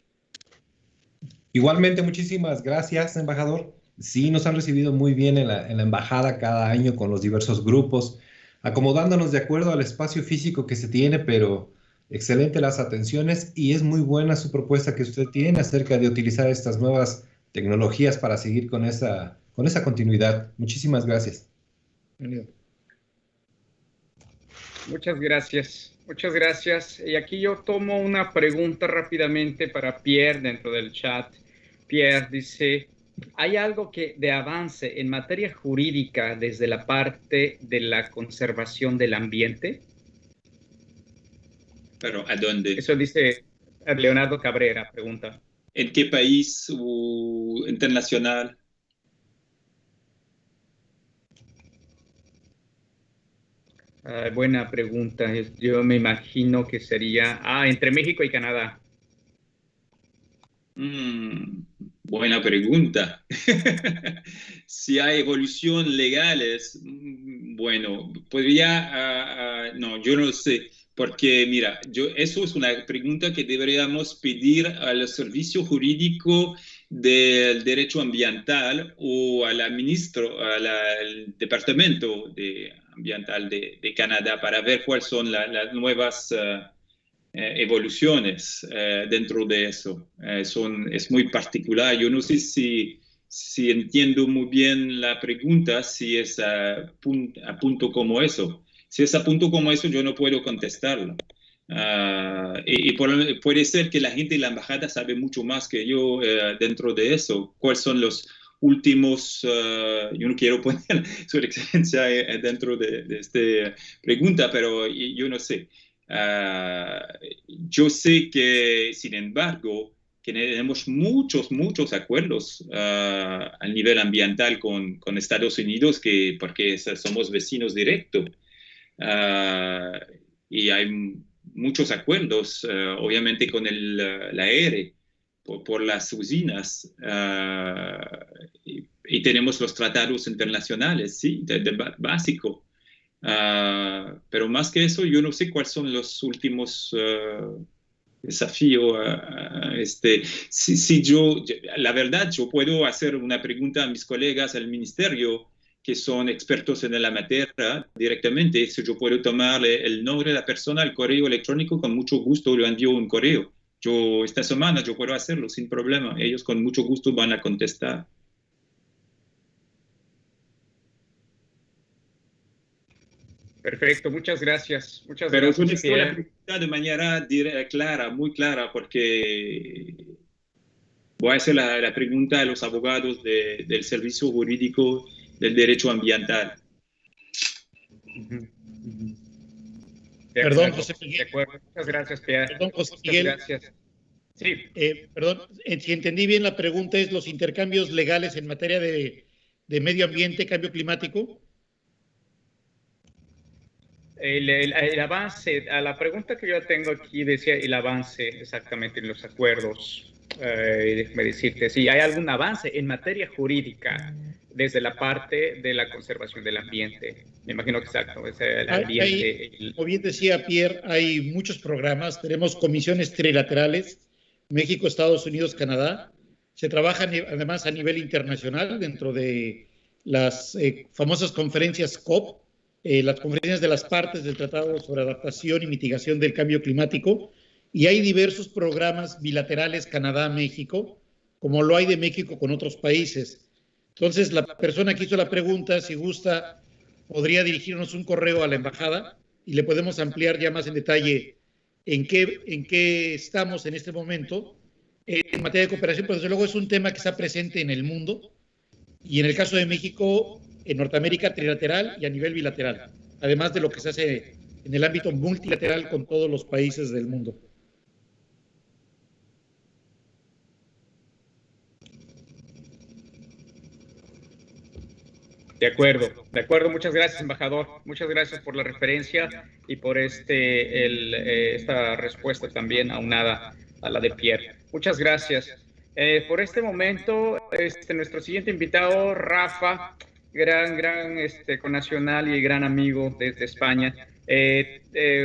Igualmente, muchísimas gracias, embajador. Sí, nos han recibido muy bien en la embajada cada año con los diversos grupos, acomodándonos de acuerdo al espacio físico que se tiene, pero excelente las atenciones y es muy buena su propuesta que usted tiene acerca de utilizar estas nuevas tecnologías para seguir con esa continuidad. Muchísimas gracias. Bienvenido. Muchas gracias. Muchas gracias. Y aquí yo tomo una pregunta rápidamente para Pierre dentro del chat. Pierre dice, ¿hay algo de avance en materia jurídica desde la parte de la conservación del ambiente? ¿Pero a dónde? Eso dice Leonardo Cabrera, pregunta. ¿En qué país internacional? Buena pregunta. Yo me imagino que sería entre México y Canadá. Buena pregunta. Si hay evolución legales, bueno, podría, no, yo no sé, porque mira, eso es una pregunta que deberíamos pedir al servicio jurídico del derecho ambiental o al al departamento ambiental de Canadá para ver cuáles son las nuevas evoluciones dentro de eso. Es muy particular. Yo no sé si entiendo muy bien la pregunta, si es a punto como eso. Si es a punto como eso, yo no puedo contestarlo. Puede ser que la gente de la embajada sabe mucho más que yo dentro de eso. ¿Cuáles son los últimos? Yo no quiero poner su excelencia dentro de esta pregunta, pero yo no sé. Yo sé que, sin embargo, que tenemos muchos acuerdos a nivel ambiental con Estados Unidos, porque somos vecinos directos. Y hay muchos acuerdos, obviamente, con la AERE por las usinas. Y tenemos los tratados internacionales, sí, básico. Pero más que eso, yo no sé cuáles son los últimos desafíos. La verdad, yo puedo hacer una pregunta a mis colegas al ministerio que son expertos en la materia directamente. Si yo puedo tomarle el nombre de la persona, el correo electrónico, con mucho gusto le envío un correo. Esta semana yo puedo hacerlo sin problema. Ellos con mucho gusto van a contestar. Perfecto, muchas gracias. Muchas Pero gracias, contesto la Pierre. pregunta de manera clara, muy clara, porque voy a hacer la pregunta a los abogados del Servicio Jurídico del Derecho Ambiental. Perdón, José Miguel. De acuerdo. Muchas gracias, Pierre. Perdón, José Muchas Miguel. gracias. Sí. Perdón, si entendí bien la pregunta, es los intercambios legales en materia de medio ambiente, cambio climático. El avance, a la pregunta que yo tengo aquí decía el avance exactamente en los acuerdos. Déjame decirte, si hay algún avance en materia jurídica desde la parte de la conservación del ambiente. Me imagino que exacto, es el ambiente. Como bien decía Pierre, hay muchos programas, tenemos comisiones trilaterales, México, Estados Unidos, Canadá. Se trabaja además a nivel internacional dentro de las famosas conferencias COP, las conferencias de las partes del Tratado sobre Adaptación y Mitigación del Cambio Climático, y hay diversos programas bilaterales Canadá-México, como lo hay de México con otros países. Entonces, la persona que hizo la pregunta, si gusta, podría dirigirnos un correo a la embajada y le podemos ampliar ya más en detalle en qué estamos en este momento en materia de cooperación, pero desde luego es un tema que está presente en el mundo y en el caso de México, en Norteamérica trilateral y a nivel bilateral, además de lo que se hace en el ámbito multilateral con todos los países del mundo. De acuerdo, muchas gracias, embajador, muchas gracias por la referencia y por esta respuesta también aunada a la de Pierre. Muchas gracias. Por este momento, nuestro siguiente invitado, Rafa, gran connacional y gran amigo desde España.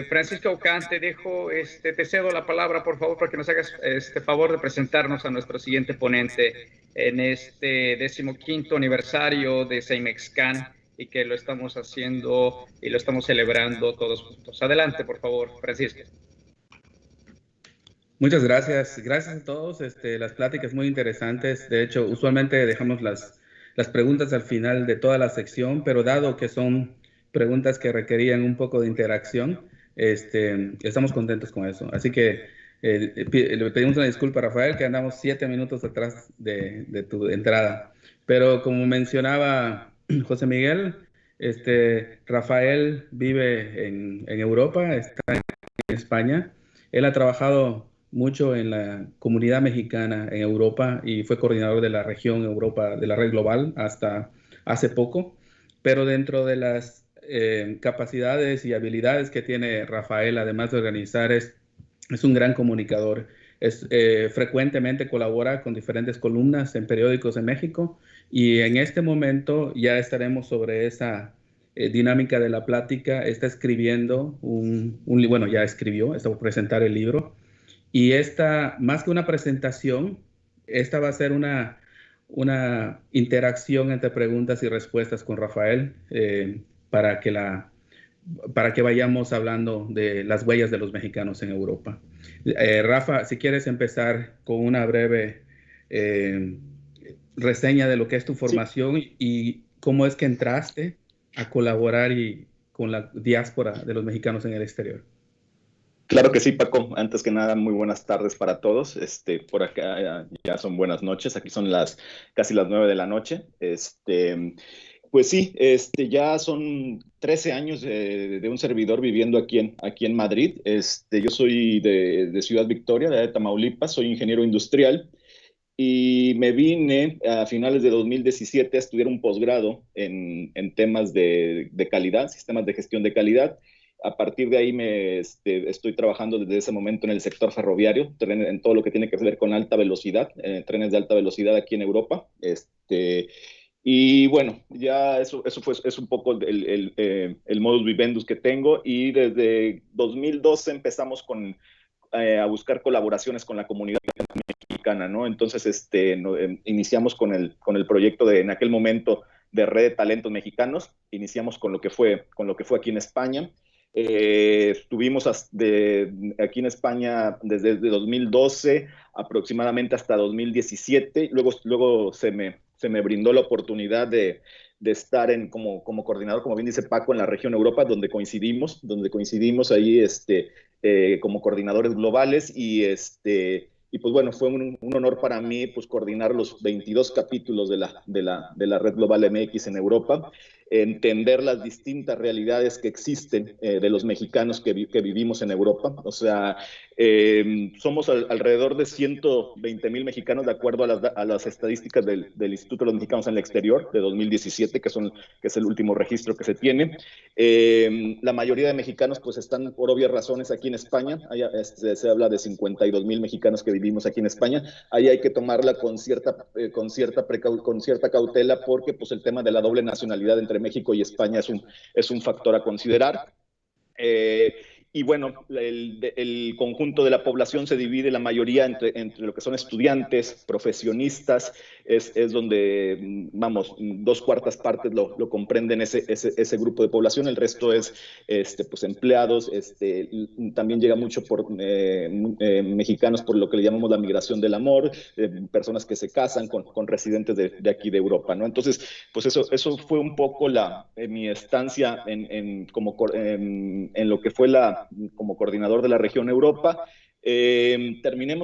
Francisco Aucán, te cedo la palabra, por favor, para que nos hagas favor de presentarnos a nuestro siguiente ponente en este 15º aniversario de CEIMEXCAN y que lo estamos haciendo y lo estamos celebrando todos juntos. Adelante, por favor, Francisco. Muchas gracias. Gracias a todos. Las pláticas muy interesantes. De hecho, usualmente dejamos las preguntas al final de toda la sección, pero dado que son preguntas que requerían un poco de interacción, estamos contentos con eso. Así que le pedimos una disculpa a Rafael, que andamos 7 minutos atrás de tu entrada. Pero como mencionaba José Miguel, Rafael vive en Europa, está en España. Él ha trabajado mucho en la comunidad mexicana en Europa y fue coordinador de la región Europa, de la red global, hasta hace poco. Pero dentro de las capacidades y habilidades que tiene Rafael, además de organizar, es un gran comunicador. Frecuentemente colabora con diferentes columnas en periódicos en México y en este momento ya estaremos sobre esa dinámica de la plática. Está escribiendo bueno, ya escribió, está por presentar el libro. Y esta, más que una presentación, esta va a ser una interacción entre preguntas y respuestas con Rafael para que vayamos hablando de las huellas de los mexicanos en Europa. Rafa, si quieres empezar con una breve reseña de lo que es tu formación y cómo es que entraste a colaborar con la diáspora de los mexicanos en el exterior. Claro que sí, Paco. Antes que nada, muy buenas tardes para todos. Por acá ya son buenas noches. Aquí son casi las 9 de la noche. Pues sí, ya son 13 años de un servidor viviendo aquí en Madrid. Yo soy de Ciudad Victoria, de Tamaulipas. Soy ingeniero industrial y me vine a finales de 2017 a estudiar un posgrado en temas de calidad, sistemas de gestión de calidad. A partir de ahí estoy trabajando desde ese momento en el sector ferroviario, en todo lo que tiene que ver con alta velocidad, trenes de alta velocidad aquí en Europa. Y bueno, ya es un poco el modus vivendus que tengo, y desde 2012 empezamos a buscar colaboraciones con la comunidad mexicana, ¿no? Entonces iniciamos con el proyecto en aquel momento de Red de Talentos Mexicanos. Iniciamos con lo que fue aquí en España. Estuvimos aquí en España desde 2012 aproximadamente hasta 2017. Luego se me se me brindó la oportunidad de estar como coordinador, como bien dice Paco, en la región Europa, donde coincidimos ahí como coordinadores globales y pues bueno, fue un honor para mí pues coordinar los 22 capítulos de la Red Global MX en Europa, entender las distintas realidades que existen de los mexicanos que vivimos en Europa. O sea, somos alrededor de 120,000 mexicanos de acuerdo a las estadísticas del Instituto de los Mexicanos en el Exterior de 2017, que es el último registro que se tiene. La mayoría de mexicanos pues están por obvias razones aquí en España. Se habla de 52,000 mexicanos que vivimos aquí en España. Ahí hay que tomarla con cierta cautela porque pues el tema de la doble nacionalidad entre México y España es un factor a considerar. Y bueno, el conjunto de la población se divide la mayoría entre lo que son estudiantes, profesionistas, es donde, vamos, 2/4 partes lo comprenden ese grupo de población, el resto es pues empleados, también llega mucho por mexicanos por lo que le llamamos la migración del amor, personas que se casan con residentes de aquí de Europa, ¿no? Entonces, pues eso fue un poco mi estancia en lo que fue como coordinador de la región Europa. Terminé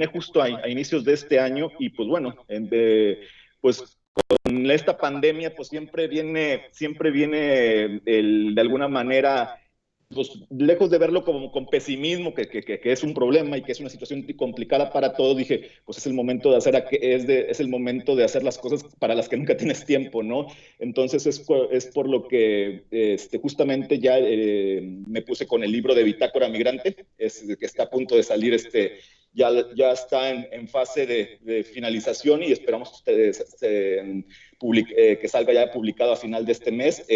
justo a inicios de este año y pues bueno, pues con esta pandemia pues siempre viene de alguna manera, pues lejos de verlo como con pesimismo, que es un problema y que es una situación complicada para todos, dije, pues es el momento es el momento de hacer las cosas para las que nunca tienes tiempo, ¿no? Entonces es por lo que justamente ya me puse con el libro de Bitácora Migrante, que está a punto de salir, ya está en fase de finalización y esperamos que salga ya publicado a final de este mes.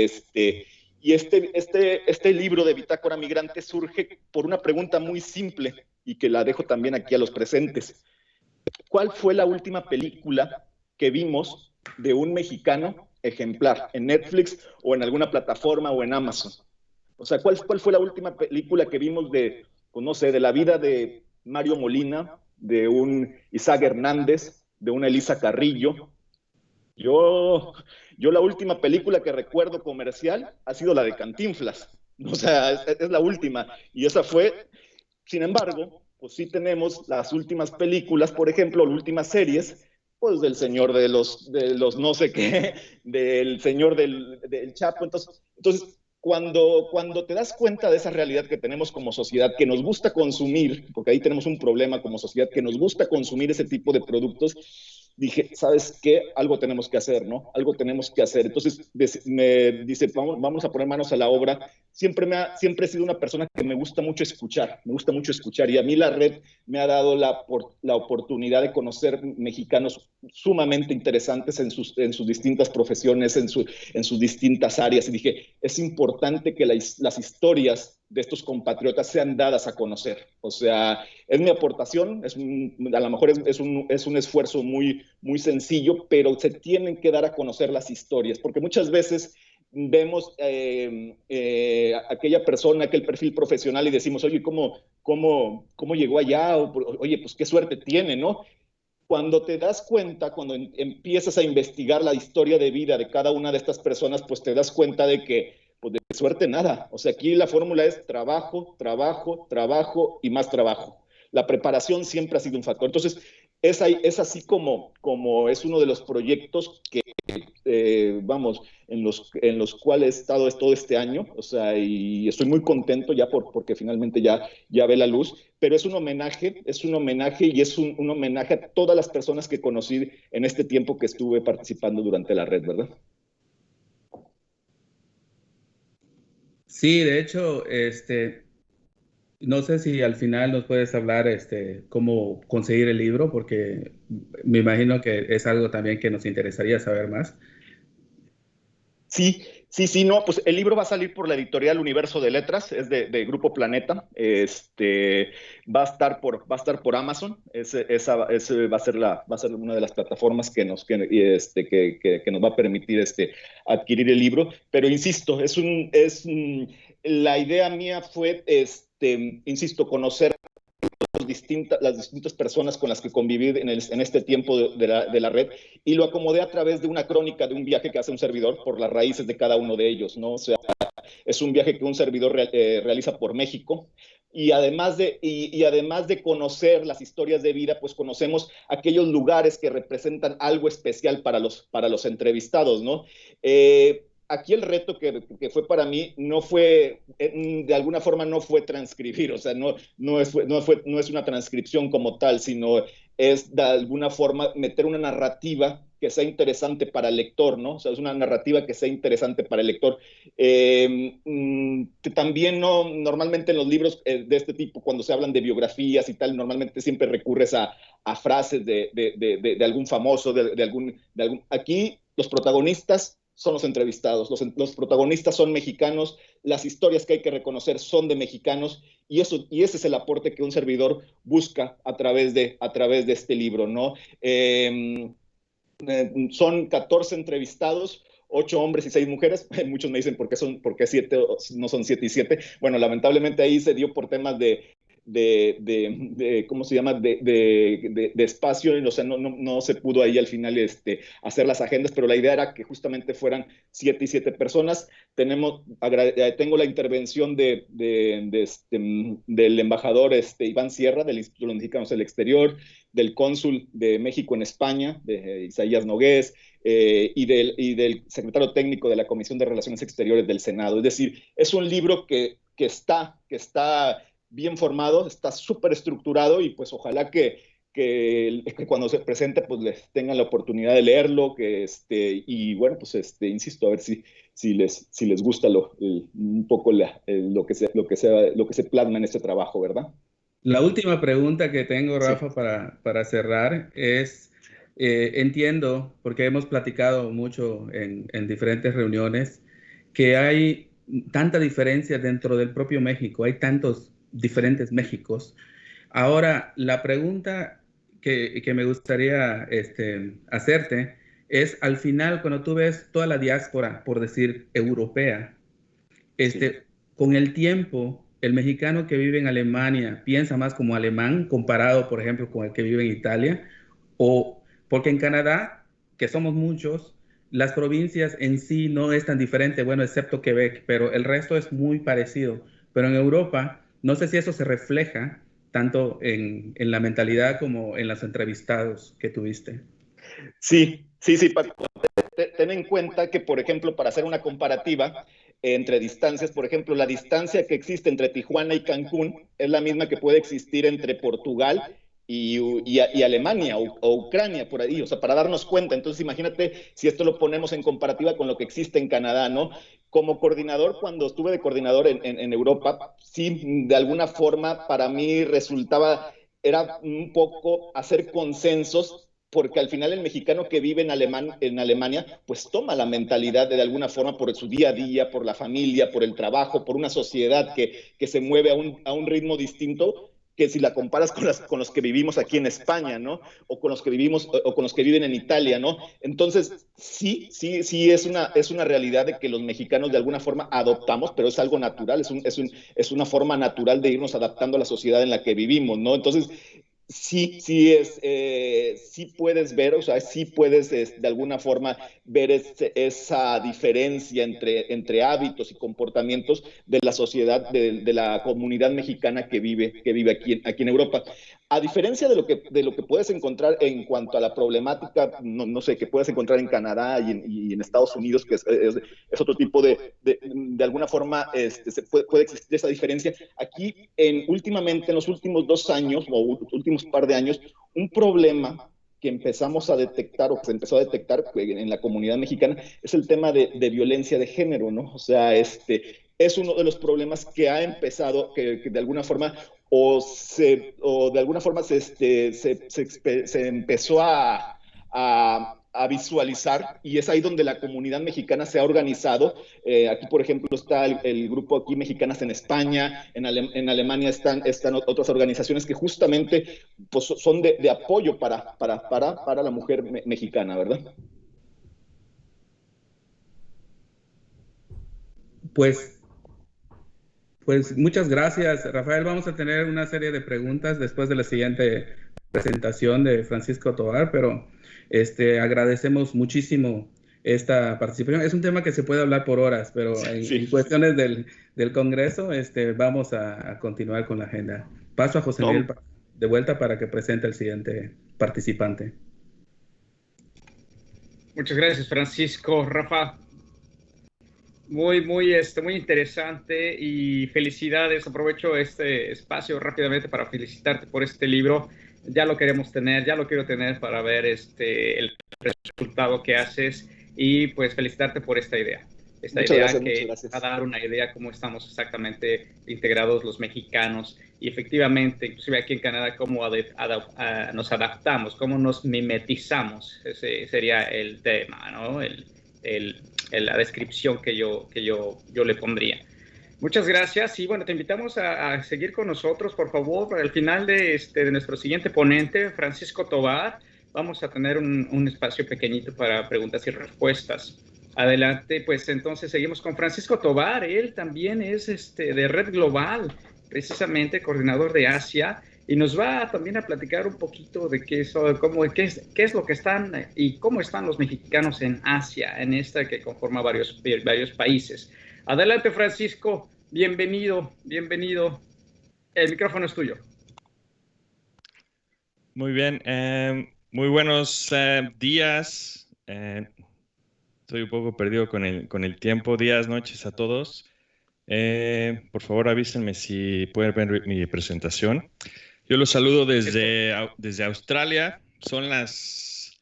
Y este libro de Bitácora Migrante surge por una pregunta muy simple y que la dejo también aquí a los presentes. ¿Cuál fue la última película que vimos de un mexicano ejemplar en Netflix o en alguna plataforma o en Amazon? O sea, ¿cuál fue la última película que vimos pues no sé, de la vida de Mario Molina, de un Isaac Hernández, de una Elisa Carrillo? Yo la última película que recuerdo comercial ha sido la de Cantinflas. O sea, es la última. Y esa fue, sin embargo, pues sí tenemos las últimas películas, por ejemplo, las últimas series, pues del señor de los no sé qué, del señor del Chapo. Entonces cuando te das cuenta de esa realidad que tenemos como sociedad, que nos gusta consumir, porque ahí tenemos un problema como sociedad, que nos gusta consumir ese tipo de productos, dije, ¿sabes qué? Algo tenemos que hacer, ¿no? Algo tenemos que hacer. Entonces me dice, vamos a poner manos a la obra. Siempre he sido una persona que me gusta mucho escuchar y a mí la red me ha dado la oportunidad de conocer mexicanos sumamente interesantes en sus distintas profesiones, en sus distintas áreas, y dije, es importante que las historias de estos compatriotas sean dadas a conocer. O sea, es mi aportación, a lo mejor es un esfuerzo muy, muy sencillo, pero se tienen que dar a conocer las historias, porque muchas veces vemos aquella persona, aquel perfil profesional y decimos, oye, ¿cómo llegó allá? Oye, pues qué suerte tiene, ¿no? Cuando te das cuenta, cuando empiezas a investigar la historia de vida de cada una de estas personas, pues te das cuenta de que pues de suerte nada. O sea, aquí la fórmula es trabajo, trabajo, trabajo y más trabajo. La preparación siempre ha sido un factor. Entonces, es así como es uno de los proyectos que, vamos, en los cuales he estado todo este año, o sea, y estoy muy contento ya porque finalmente ya ve la luz, pero es un homenaje y es un homenaje a todas las personas que conocí en este tiempo que estuve participando durante la red, ¿verdad? Sí, de hecho, no sé si al final nos puedes hablar cómo conseguir el libro, porque me imagino que es algo también que nos interesaría saber más. Sí, no, pues el libro va a salir por la editorial Universo de Letras, es de Grupo Planeta, va a estar por Amazon, esa va a ser una de las plataformas que nos va a permitir adquirir el libro, pero insisto, la idea mía fue, insisto, conocer las distintas personas con las que conviví en este tiempo de la red, y lo acomodé a través de una crónica de un viaje que hace un servidor por las raíces de cada uno de ellos, ¿no? O sea, es un viaje que un servidor realiza por México, y además de conocer las historias de vida, pues conocemos aquellos lugares que representan algo especial para los entrevistados, ¿no? Aquí el reto que fue para mí no fue, de alguna forma no fue transcribir, o sea, no es una transcripción como tal, sino es de alguna forma meter una narrativa que sea interesante para el lector, ¿no? O sea, es una narrativa que sea interesante para el lector. Que también normalmente en los libros de este tipo, cuando se hablan de biografías y tal, normalmente siempre recurres a frases de algún famoso, de algún... Aquí los protagonistas son los entrevistados, los protagonistas son mexicanos, las historias que hay que reconocer son de mexicanos, y ese es el aporte que un servidor busca a través de este libro, ¿no? Son 14 entrevistados, 8 hombres y 6 mujeres. Muchos me dicen por qué 7 no son 7 y 7. Bueno, lamentablemente ahí se dio por temas ¿cómo se llama? De espacio, o sea, no se pudo ahí al final hacer las agendas, pero la idea era que justamente fueran 7 y 7 personas. Tengo la intervención del embajador Iván Sierra, del Instituto de los Mexicanos del Exterior, del cónsul de México en España, de Isaías Nogués, y del secretario técnico de la Comisión de Relaciones Exteriores del Senado. Es decir, es un libro que está bien formado, está súper estructurado, y pues ojalá que cuando se presente pues les tengan la oportunidad de leerlo, y bueno, pues insisto, a ver si les gusta un poco lo que se plasma en este trabajo, ¿verdad? La última pregunta que tengo, Rafa, Sí. para cerrar es, entiendo, porque hemos platicado mucho en diferentes reuniones, que hay tanta diferencia dentro del propio México, hay tantos diferentes Méxicos. Ahora, la pregunta que me gustaría hacerte es, al final, cuando tú ves toda la diáspora, por decir, europea, Sí. con el tiempo, el mexicano que vive en Alemania piensa más como alemán comparado, por ejemplo, con el que vive en Italia, o porque en Canadá, que somos muchos, las provincias en sí no es tan diferente, bueno, excepto Quebec, pero el resto es muy parecido. Pero en Europa, no sé si eso se refleja tanto en la mentalidad como en los entrevistados que tuviste. Sí, Paco. Ten en cuenta que, por ejemplo, para hacer una comparativa entre distancias, por ejemplo, la distancia que existe entre Tijuana y Cancún es la misma que puede existir entre Portugal y Alemania o Ucrania, por ahí, o sea, para darnos cuenta. Entonces, imagínate si esto lo ponemos en comparativa con lo que existe en Canadá, ¿no? Como coordinador, cuando estuve de coordinador en Europa, sí, de alguna forma, para mí era un poco hacer consensos, porque al final el mexicano que vive en Alemania, pues toma la mentalidad de alguna forma por su día a día, por la familia, por el trabajo, por una sociedad que se mueve a un ritmo distinto, que si la comparas con los que vivimos aquí en España, ¿no? O con los que viven en Italia, ¿no? Entonces, sí es una realidad de que los mexicanos de alguna forma adoptamos, pero es algo natural, es una forma natural de irnos adaptando a la sociedad en la que vivimos, ¿no? Entonces, sí puedes ver, o sea, sí puedes de alguna forma ver esa diferencia entre hábitos y comportamientos de la sociedad, de la comunidad mexicana que vive aquí en Europa. A diferencia de lo que puedes encontrar en cuanto a la problemática, no sé, que puedes encontrar en Canadá y en Estados Unidos, que es otro tipo de alguna forma puede existir esa diferencia. Aquí, últimamente, en los últimos 2 años, o últimos par de años, un problema que empezamos a detectar, o que se empezó a detectar en la comunidad mexicana, es el tema de violencia de género, ¿no? O sea, es uno de los problemas que ha empezado, que de alguna forma, de alguna forma se empezó a visualizar, y es ahí donde la comunidad mexicana se ha organizado. Aquí, por ejemplo, está el grupo aquí Mexicanas en España, en Alemania están otras organizaciones que justamente pues, son de apoyo para la mujer mexicana, ¿verdad? Pues Pues muchas gracias, Rafael. Vamos a tener una serie de preguntas después de la siguiente presentación de Francisco Tovar, pero agradecemos muchísimo esta participación. Es un tema que se puede hablar por horas, pero en cuestiones del Congreso vamos a continuar con la agenda. Paso a José Miguel de vuelta para que presente al siguiente participante. Muchas gracias, Francisco. Rafa, muy interesante y felicidades. Aprovecho este espacio rápidamente para felicitarte por este libro. Ya lo queremos tener, ya lo quiero tener para ver el resultado que haces y pues felicitarte por esta idea. Muchas gracias. Va a dar una idea cómo estamos exactamente integrados los mexicanos y efectivamente, inclusive aquí en Canadá, cómo nos adaptamos, cómo nos mimetizamos. Ese sería el tema, ¿no? La descripción que yo le pondría. Muchas gracias y bueno, te invitamos a seguir con nosotros, por favor, para el final de nuestro siguiente ponente, Francisco Tovar. Vamos a tener un espacio pequeñito para preguntas y respuestas. Adelante, pues entonces seguimos con Francisco Tovar. Él también es de Red Global, precisamente coordinador de Asia, y nos va también a platicar un poquito de qué es lo que están y cómo están los mexicanos en Asia, en esta que conforma varios países. Adelante, Francisco, bienvenido. El micrófono es tuyo. Muy bien, muy buenos días. Estoy un poco perdido con el tiempo. Días, noches a todos. Por favor, avísenme si pueden ver mi presentación. Yo los saludo desde Australia. Son las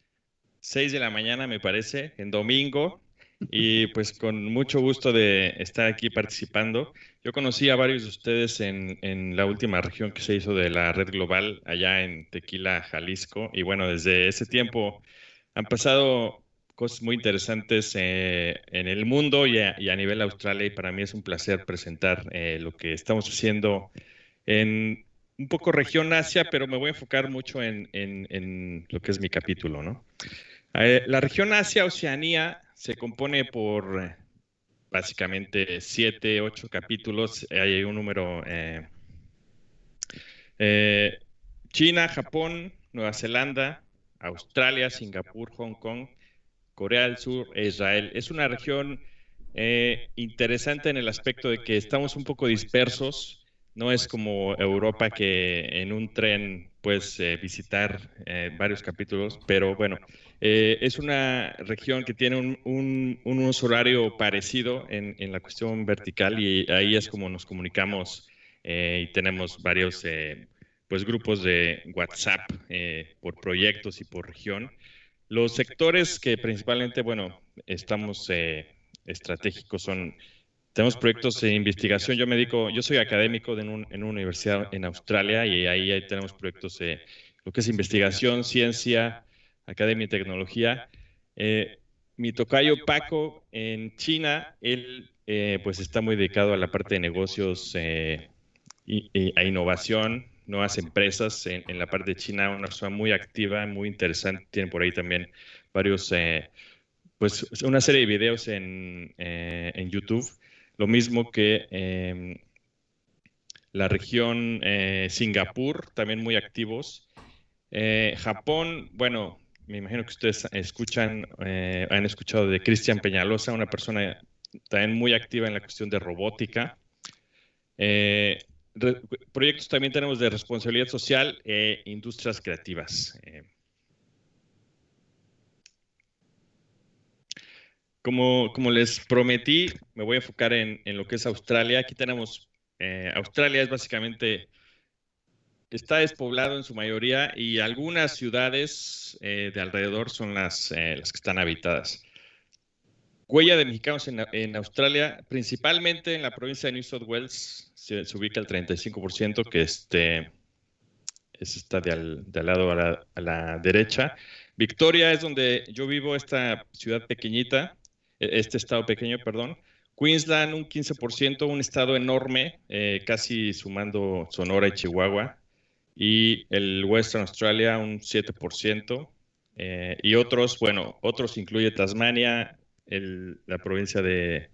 6 de la mañana, me parece, en domingo. Y pues con mucho gusto de estar aquí participando. Yo conocí a varios de ustedes en la última región que se hizo de la Red Global allá en Tequila, Jalisco. Y bueno, desde ese tiempo han pasado cosas muy interesantes en el mundo y a nivel Australia, y para mí es un placer presentar lo que estamos haciendo en un poco región Asia, pero me voy a enfocar mucho en lo que es mi capítulo, ¿no? La región Asia-Oceanía se compone por básicamente 7, 8 capítulos. Hay un número China, Japón, Nueva Zelanda, Australia, Singapur, Hong Kong, Corea del Sur e Israel. Es una región interesante en el aspecto de que estamos un poco dispersos. No es como Europa, que en un tren puedes visitar varios capítulos, pero bueno, es una región que tiene un uso horario parecido en la cuestión vertical, y ahí es como nos comunicamos y tenemos varios pues grupos de WhatsApp por proyectos y por región. Los sectores que principalmente, bueno, estamos estratégicos tenemos proyectos de investigación. Yo soy académico en una universidad en Australia, y ahí tenemos proyectos de lo que es investigación, ciencia, academia y tecnología. Mi tocayo Paco en China, él pues está muy dedicado a la parte de negocios a innovación, nuevas empresas en la parte de China, una persona muy activa, muy interesante. Tiene por ahí también varios, pues una serie de videos en YouTube. Lo mismo que la región Singapur, también muy activos. Japón, bueno, me imagino que ustedes han escuchado de Cristian Peñalosa, una persona también muy activa en la cuestión de robótica. Proyectos también tenemos de responsabilidad social e industrias creativas. Como les prometí, me voy a enfocar en lo que es Australia. Aquí tenemos, Australia es básicamente, está despoblado en su mayoría, y algunas ciudades de alrededor son las que están habitadas. Huella de mexicanos en Australia, principalmente en la provincia de New South Wales, se ubica el 35%, que está de al lado a la derecha. Victoria es donde yo vivo, esta ciudad pequeñita, este estado pequeño, perdón. Queensland, un 15%, un estado enorme, casi sumando Sonora y Chihuahua. Y el Western Australia, un 7%. Y otros incluye Tasmania, la provincia de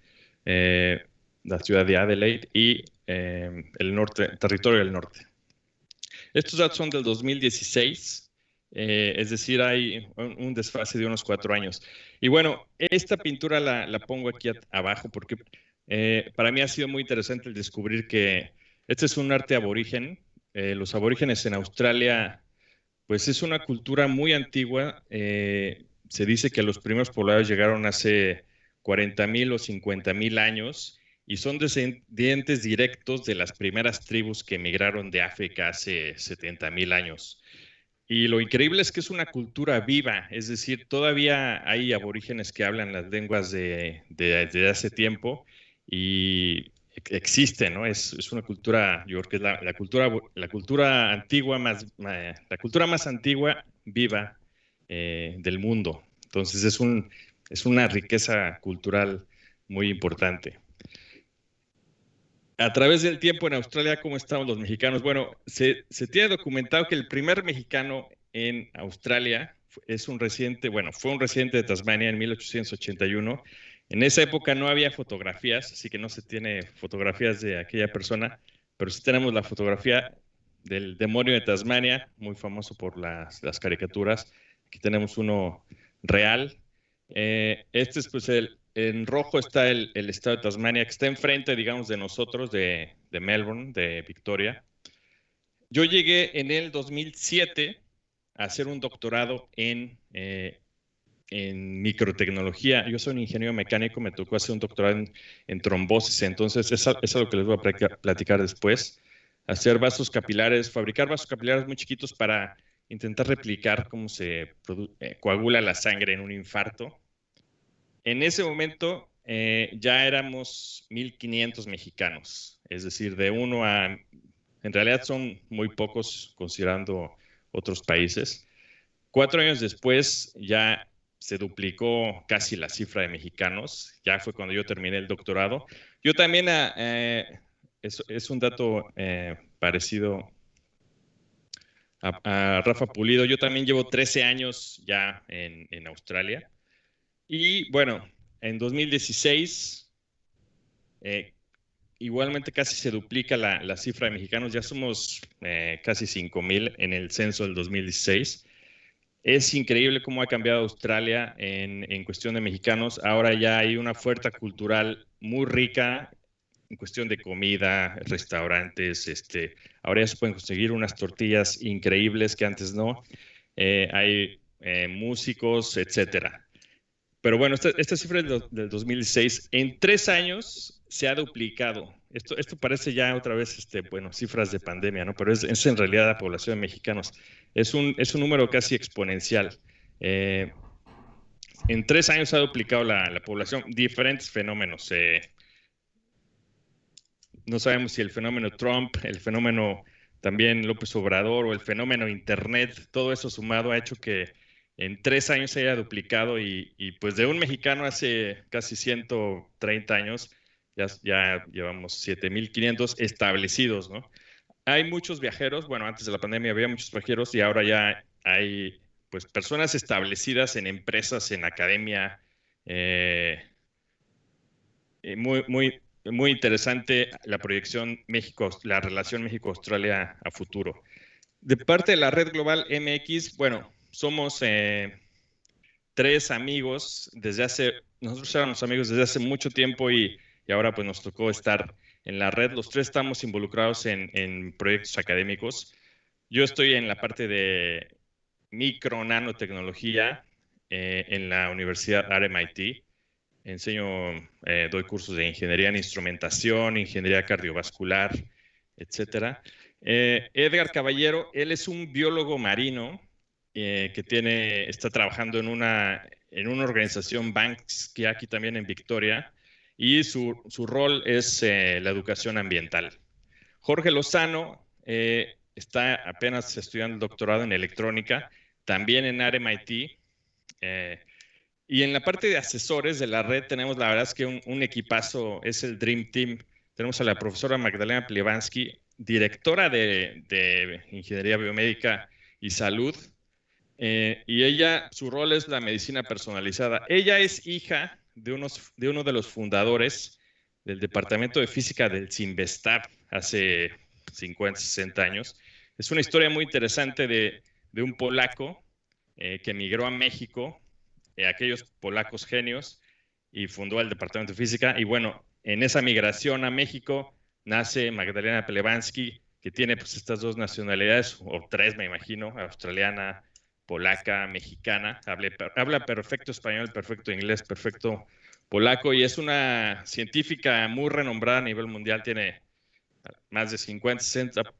la ciudad de Adelaide y el norte, territorio del norte. Estos datos son del 2016, es decir, hay un desfase de unos 4 años. Y bueno, esta pintura la pongo aquí abajo porque para mí ha sido muy interesante el descubrir que este es un arte aborigen. Los aborígenes en Australia, pues es una cultura muy antigua. Se dice que los primeros pobladores llegaron hace 40,000 o 50,000 años y son descendientes directos de las primeras tribus que emigraron de África hace 70,000 años. Y lo increíble es que es una cultura viva, es decir, todavía hay aborígenes que hablan las lenguas de hace tiempo y existe, ¿no? Es una cultura, yo creo que es la cultura antigua la cultura más antigua viva del mundo. Entonces es una riqueza cultural muy importante. A través del tiempo en Australia, ¿cómo estamos los mexicanos? Bueno, se tiene documentado que el primer mexicano en Australia fue un residente de Tasmania en 1881. En esa época no había fotografías, así que no se tiene fotografías de aquella persona, pero sí tenemos la fotografía del demonio de Tasmania, muy famoso por las caricaturas. Aquí tenemos uno real. Este es pues en rojo está el estado de Tasmania, que está enfrente, digamos, de nosotros, de Melbourne, de Victoria. Yo llegué en el 2007 a hacer un doctorado en microtecnología. Yo soy un ingeniero mecánico, me tocó hacer un doctorado en trombosis, entonces eso es lo que les voy a platicar después. Hacer vasos capilares, fabricar vasos capilares muy chiquitos para intentar replicar cómo se coagula la sangre en un infarto. En ese momento ya éramos 1,500 mexicanos, es decir, en realidad son muy pocos considerando otros países. 4 años después ya se duplicó casi la cifra de mexicanos, ya fue cuando yo terminé el doctorado. Yo también, es un dato parecido a Rafa Pulido, yo también llevo 13 años ya en Australia. Y bueno, en 2016, igualmente casi se duplica la cifra de mexicanos, ya somos casi 5,000 en el censo del 2016. Es increíble cómo ha cambiado Australia en cuestión de mexicanos. Ahora ya hay una oferta cultural muy rica en cuestión de comida, restaurantes. Ahora ya se pueden conseguir unas tortillas increíbles que antes no. Hay músicos, etcétera. Pero bueno, esta cifra es del 2016. En 3 años se ha duplicado. Esto parece ya otra vez, cifras de pandemia, ¿no? Pero es en realidad la población de mexicanos. Es un número casi exponencial. En 3 años se ha duplicado la población. Diferentes fenómenos. No sabemos si el fenómeno Trump, el fenómeno también López Obrador o el fenómeno Internet, todo eso sumado ha hecho que en 3 años se haya duplicado y pues de un mexicano hace casi 130 años ya llevamos 7,500 establecidos, ¿no? Hay muchos viajeros, bueno, antes de la pandemia había muchos viajeros y ahora ya hay pues personas establecidas en empresas, en academia. Muy interesante la proyección la relación México-Australia a futuro. De parte de la Red Global MX, bueno, somos 3 amigos nosotros éramos amigos desde hace mucho tiempo y ahora pues nos tocó estar en la red. Los 3 estamos involucrados en proyectos académicos. Yo estoy en la parte de micro-nanotecnología en la Universidad RMIT. Doy cursos de ingeniería en instrumentación, ingeniería cardiovascular, etcétera. Edgar Caballero, él es un biólogo marino que está trabajando en una organización Banks, que aquí también en Victoria, y su rol es la educación ambiental. Jorge Lozano está apenas estudiando el doctorado en electrónica, también en RMIT. Y en la parte de asesores de la red tenemos, la verdad es que un equipazo, es el Dream Team. Tenemos a la profesora Magdalena Plivansky, directora de Ingeniería Biomédica y Salud, y su rol es la medicina personalizada. Ella es hija de uno de los fundadores del Departamento de Física del CINVESTAB hace 50, 60 años. Es una historia muy interesante de un polaco que emigró a México, aquellos polacos genios, y fundó el Departamento de Física. Y bueno, en esa migración a México nace Magdalena Plebanski, que tiene pues estas dos nacionalidades, o tres me imagino, australiana, polaca, mexicana. Habla perfecto español, perfecto inglés, perfecto polaco, y es una científica muy renombrada a nivel mundial. Tiene más de 50,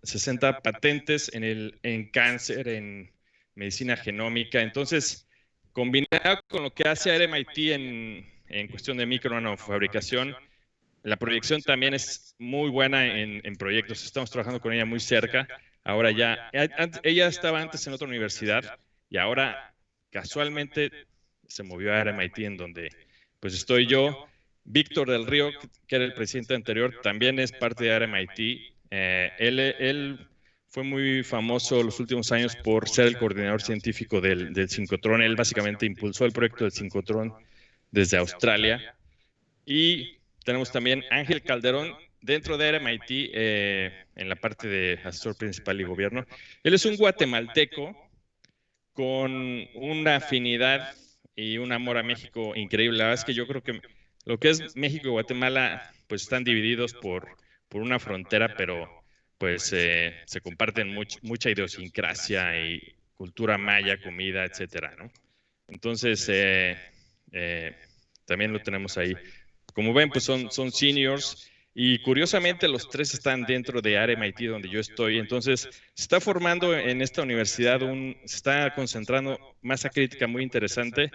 60 patentes en cáncer, en medicina genómica. Entonces, combinado con lo que hace RMIT en cuestión de micronanofabricación, la proyección también es muy buena en proyectos. Estamos trabajando con ella muy cerca. Ahora ya, ella estaba antes en otra universidad y ahora casualmente se movió a RMIT, en donde pues estoy yo. Víctor del Río, que era el presidente anterior, también es parte de RMIT. Él fue muy famoso los últimos años por ser el coordinador científico del sincrotrón. Él básicamente impulsó el proyecto del sincrotrón desde Australia. Y tenemos también Ángel Calderón dentro de RMIT, en la parte de asesor principal y gobierno. Él es un guatemalteco con una afinidad y un amor a México increíble. La verdad es que yo creo que lo que es México y Guatemala pues están divididos por una frontera, pero pues se comparten mucha idiosincrasia y cultura maya, comida, etcétera, ¿no? Entonces, también lo tenemos ahí. Como ven, pues son seniors, y curiosamente los tres están dentro de RMIT, donde yo estoy. Entonces, se está formando en esta universidad, se está concentrando masa crítica muy interesante,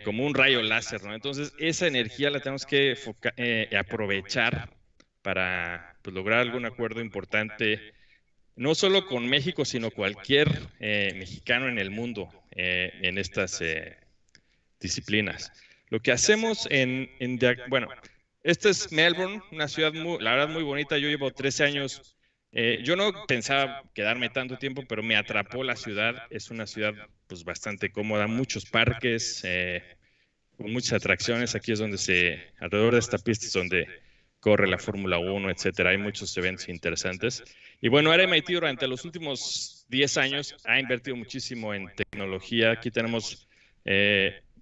como un rayo láser, ¿no? Entonces, esa energía la tenemos que aprovechar para pues, lograr algún acuerdo importante, no solo con México, sino cualquier mexicano en el mundo en estas disciplinas. Lo que hacemos bueno, esta es Melbourne, una ciudad la verdad muy bonita. Yo llevo 13 años. Yo no pensaba quedarme tanto tiempo, pero me atrapó la ciudad. Es una ciudad pues bastante cómoda, muchos parques, con muchas atracciones. Aquí es donde alrededor de esta pista es donde corre la Fórmula 1, etcétera. Hay muchos eventos interesantes. Y bueno, RMIT durante los últimos 10 años ha invertido muchísimo en tecnología. Aquí tenemos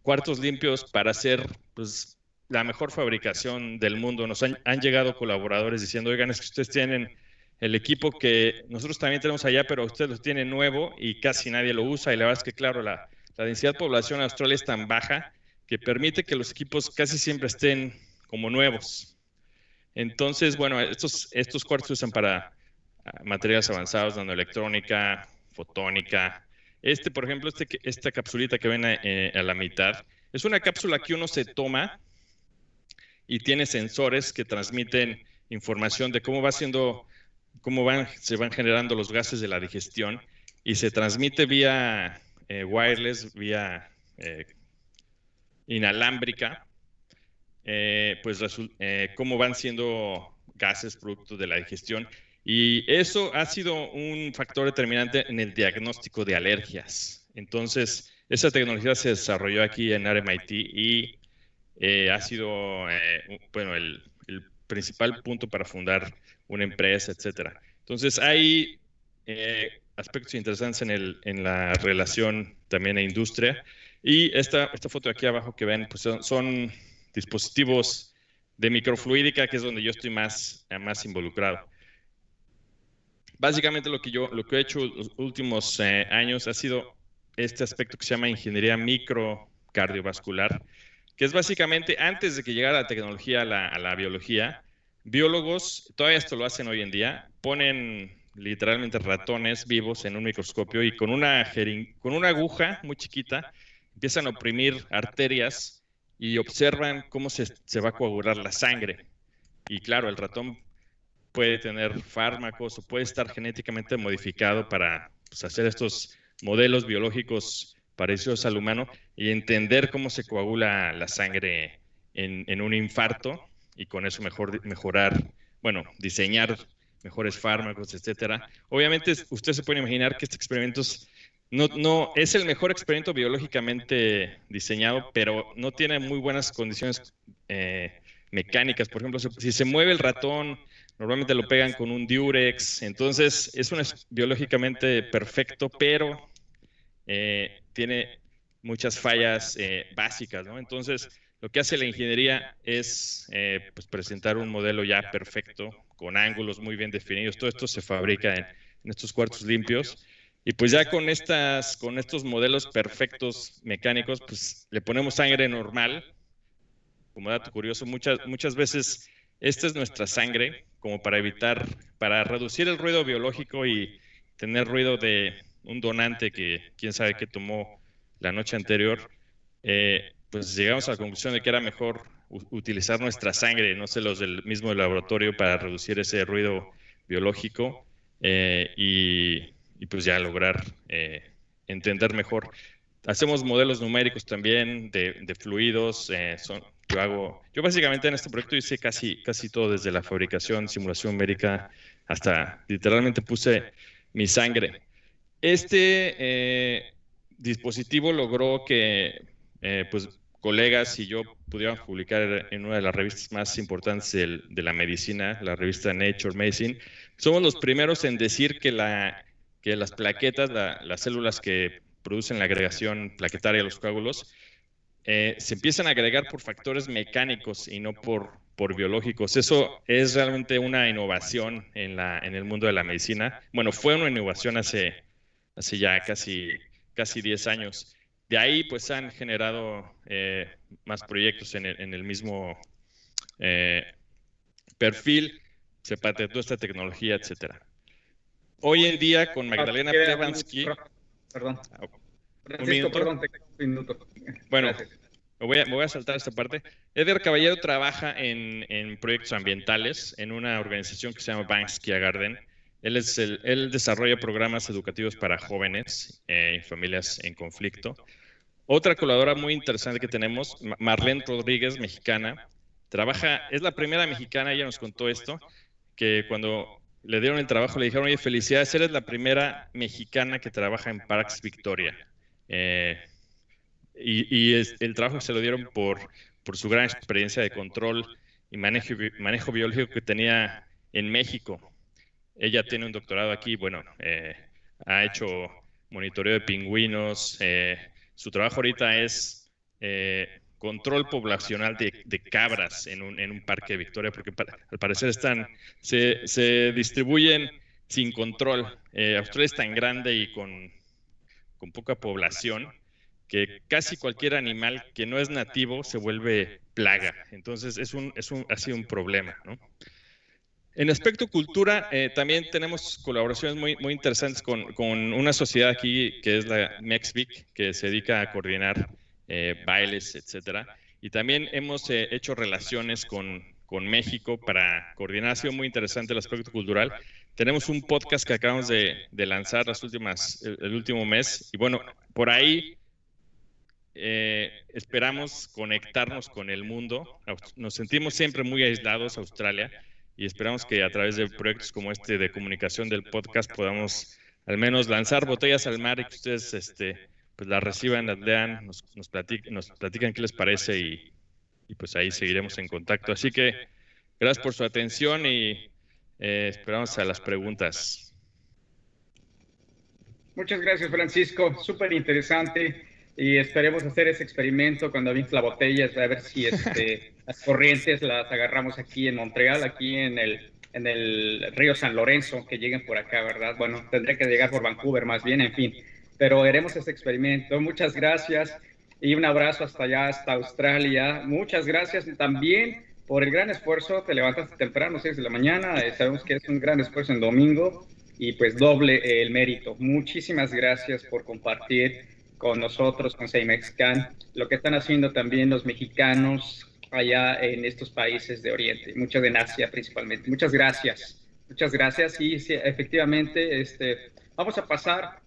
cuartos limpios para hacer pues, la mejor fabricación del mundo. Nos han llegado colaboradores diciendo, oigan, es que ustedes tienen el equipo que nosotros también tenemos allá, pero ustedes lo tienen nuevo y casi nadie lo usa. Y la verdad es que, claro, la densidad de población en Australia es tan baja que permite que los equipos casi siempre estén como nuevos. Entonces, bueno, estos cuartos se usan para materiales avanzados, nanoelectrónica, fotónica. Por ejemplo, esta capsulita que ven a la mitad, es una cápsula que uno se toma y tiene sensores que transmiten información de cómo se van generando los gases de la digestión, y se transmite vía wireless, vía inalámbrica, pues cómo van siendo gases producto de la digestión. Y eso ha sido un factor determinante en el diagnóstico de alergias. Entonces, esa tecnología se desarrolló aquí en RMIT y ha sido bueno, el principal punto para fundar una empresa, etcétera. Entonces, hay aspectos interesantes en la relación también a industria. Y esta foto de aquí abajo que ven, pues son dispositivos de microfluídica, que es donde yo estoy más involucrado. Básicamente lo que he hecho los últimos años ha sido este aspecto que se llama ingeniería microcardiovascular, que es básicamente, antes de que llegara la tecnología a la biología, biólogos, todavía esto lo hacen hoy en día, ponen literalmente ratones vivos en un microscopio y con una aguja muy chiquita empiezan a oprimir arterias y observan cómo se va a coagular la sangre. Y claro, el ratón puede tener fármacos o puede estar genéticamente modificado para pues, hacer estos modelos biológicos parecidos al humano y entender cómo se coagula la sangre en un infarto, y con eso diseñar mejores fármacos, etcétera. Obviamente, usted se puede imaginar que este experimento no es el mejor experimento biológicamente diseñado, pero no tiene muy buenas condiciones mecánicas. Por ejemplo, si se mueve el ratón, normalmente lo pegan con un diurex. Entonces, es biológicamente perfecto, pero tiene muchas fallas básicas, ¿no? Entonces, lo que hace la ingeniería es pues presentar un modelo ya perfecto, con ángulos muy bien definidos. Todo esto se fabrica en estos cuartos limpios. Y pues ya con estos modelos perfectos mecánicos, pues le ponemos sangre normal. Como dato curioso, muchas veces esta es nuestra sangre, como para reducir el ruido biológico y tener ruido de un donante que quién sabe qué tomó la noche anterior. Pues llegamos a la conclusión de que era mejor utilizar nuestra sangre, no sé, los del mismo laboratorio, para reducir ese ruido biológico y pues ya lograr entender mejor. Hacemos modelos numéricos también de fluidos. Yo básicamente en este proyecto hice casi todo, desde la fabricación, simulación médica, hasta literalmente puse mi sangre. Este dispositivo logró que pues colegas y yo pudiéramos publicar en una de las revistas más importantes de la medicina, la revista Nature Medicine. Somos los primeros en decir que las plaquetas, las células que producen la agregación plaquetaria a los coágulos, se empiezan a agregar por factores mecánicos y no por biológicos. Eso es realmente una innovación en el mundo de la medicina. Bueno, fue una innovación hace ya casi 10 años. De ahí pues han generado más proyectos en el mismo perfil. Se patentó esta tecnología, etcétera. Hoy en día con Magdalena Plebanski... Perdón. Francisco, perdón, te quedo un minuto. Bueno, me voy a saltar esta parte. Edgar Caballero trabaja en proyectos ambientales en una organización que se llama Banskia Garden. Él desarrolla programas educativos para jóvenes y familias en conflicto. Otra colaboradora muy interesante que tenemos, Marlene Rodríguez, mexicana, es la primera mexicana, ella nos contó esto, que cuando le dieron el trabajo le dijeron: oye, felicidades, eres la primera mexicana que trabaja en Parks Victoria. El trabajo se lo dieron por su gran experiencia de control y manejo biológico que tenía en México. Ella tiene un doctorado aquí, bueno, ha hecho monitoreo de pingüinos. Su trabajo ahorita es control poblacional de cabras en un parque de Victoria, porque al parecer se distribuyen sin control. Australia es tan grande y con poca población que casi cualquier animal que no es nativo se vuelve plaga. Entonces ha sido un problema, ¿no? En aspecto cultura, también tenemos colaboraciones muy interesantes con una sociedad aquí que es la MEXVIC, que se dedica a coordinar bailes, etcétera. Y también hemos hecho relaciones con México para coordinar. Ha sido muy interesante el aspecto cultural. Tenemos un podcast que acabamos de lanzar el último mes. Y bueno, por ahí esperamos conectarnos con el mundo. Nos sentimos siempre muy aislados, Australia. Y esperamos que a través de proyectos como este de comunicación del podcast podamos al menos lanzar botellas al mar y que ustedes pues las reciban, las lean, nos platican qué les parece y pues ahí seguiremos en contacto. Así que gracias por su atención y esperamos a las preguntas. Muchas gracias, Francisco. Súper interesante. Y esperemos hacer ese experimento cuando avientes la botella, a ver si las corrientes las agarramos aquí en Montreal, aquí en el río San Lorenzo, que lleguen por acá, ¿verdad? Bueno, tendría que llegar por Vancouver más bien, en fin. Pero haremos ese experimento. Muchas gracias y un abrazo hasta allá, hasta Australia. Muchas gracias también por el gran esfuerzo. Te levantaste temprano, 6 de la mañana. Sabemos que es un gran esfuerzo en domingo y pues doble el mérito. Muchísimas gracias por compartir con nosotros, con CIMEXCAN, lo que están haciendo también los mexicanos allá en estos países de Oriente, mucho de Asia principalmente. Muchas gracias. Muchas gracias. Y sí, efectivamente, vamos a pasar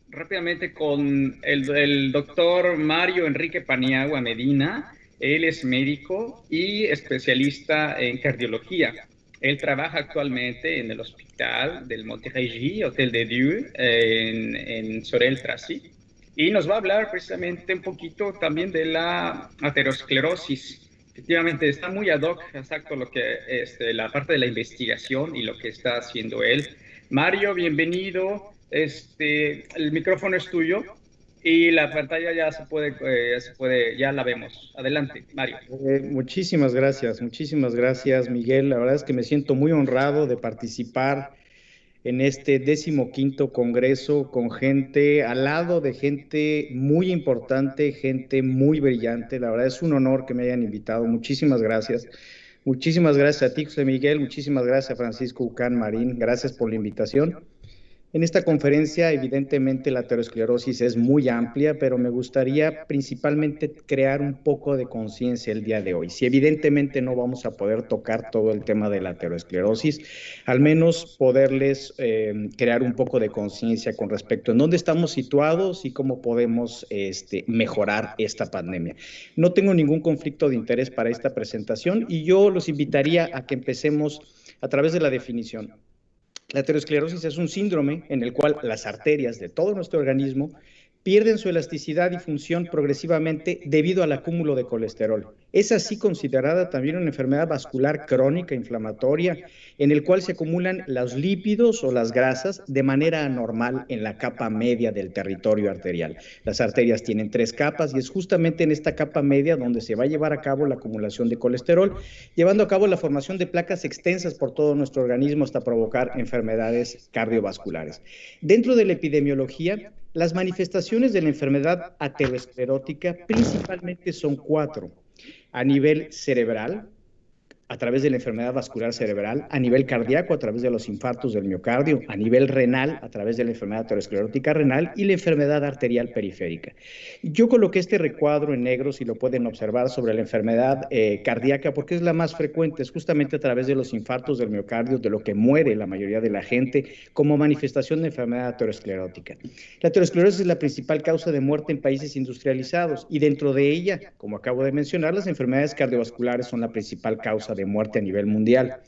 rápidamente con el doctor Mario Enrique Paniagua Medina. Él es médico y especialista en cardiología. Él trabaja actualmente en el hospital del Montérégie, Hotel de Dieu, en Sorel-Tracy. Y nos va a hablar precisamente un poquito también de la aterosclerosis, Efectivamente, está muy ad hoc, exacto, lo que la parte de la investigación y lo que está haciendo él. Mario, bienvenido. El micrófono es tuyo y la pantalla ya se puede, ya la vemos. Adelante, Mario. Muchísimas gracias, Miguel. La verdad es que me siento muy honrado de participar en este 15º Congreso con gente, al lado de gente muy importante, gente muy brillante. La verdad es un honor que me hayan invitado. Muchísimas gracias. Muchísimas gracias a ti, José Miguel. Muchísimas gracias a Francisco Ucán Marín. Gracias por la invitación. En esta conferencia, evidentemente, la aterosclerosis es muy amplia, pero me gustaría principalmente crear un poco de conciencia el día de hoy. Si evidentemente no vamos a poder tocar todo el tema de la aterosclerosis, al menos poderles crear un poco de conciencia con respecto a dónde estamos situados y cómo podemos mejorar esta pandemia. No tengo ningún conflicto de interés para esta presentación y yo los invitaría a que empecemos a través de la definición. La aterosclerosis es un síndrome en el cual las arterias de todo nuestro organismo pierden su elasticidad y función progresivamente debido al acúmulo de colesterol. Es así considerada también una enfermedad vascular crónica inflamatoria en el cual se acumulan los lípidos o las grasas de manera anormal en la capa media del territorio arterial. Las arterias tienen 3 capas y es justamente en esta capa media donde se va a llevar a cabo la acumulación de colesterol, llevando a cabo la formación de placas extensas por todo nuestro organismo hasta provocar enfermedades cardiovasculares. Dentro de la epidemiología, las manifestaciones de la enfermedad aterosclerótica principalmente son 4. A nivel cerebral, a través de la enfermedad vascular cerebral, a nivel cardíaco, a través de los infartos del miocardio, a nivel renal, a través de la enfermedad aterosclerótica renal y la enfermedad arterial periférica. Yo coloqué este recuadro en negro, si lo pueden observar, sobre la enfermedad cardíaca, porque es la más frecuente, es justamente a través de los infartos del miocardio, de lo que muere la mayoría de la gente como manifestación de enfermedad aterosclerótica. La aterosclerosis es la principal causa de muerte en países industrializados y dentro de ella, como acabo de mencionar, las enfermedades cardiovasculares son la principal causa de muerte a nivel mundial.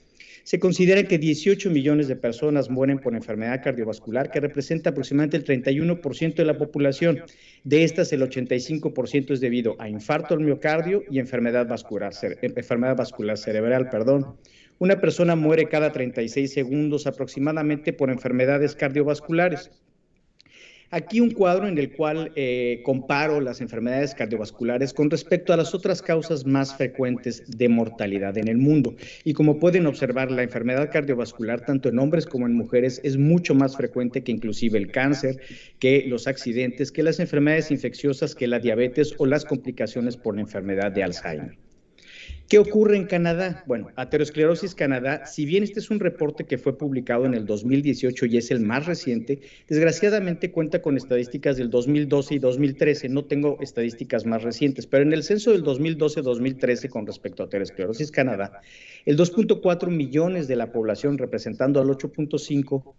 Se considera que 18 millones de personas mueren por enfermedad cardiovascular, que representa aproximadamente el 31% de la población. De estas, el 85% es debido a infarto al miocardio y enfermedad vascular cerebral. Una persona muere cada 36 segundos aproximadamente por enfermedades cardiovasculares. Aquí un cuadro en el cual comparo las enfermedades cardiovasculares con respecto a las otras causas más frecuentes de mortalidad en el mundo. Y como pueden observar, la enfermedad cardiovascular, tanto en hombres como en mujeres, es mucho más frecuente que inclusive el cáncer, que los accidentes, que las enfermedades infecciosas, que la diabetes o las complicaciones por la enfermedad de Alzheimer. ¿Qué ocurre en Canadá? Bueno, Aterosclerosis Canadá, si bien este es un reporte que fue publicado en el 2018 y es el más reciente, desgraciadamente cuenta con estadísticas del 2012 y 2013. No tengo estadísticas más recientes, pero en el censo del 2012-2013 con respecto a Aterosclerosis Canadá, el 2.4 millones de la población, representando al 8.5,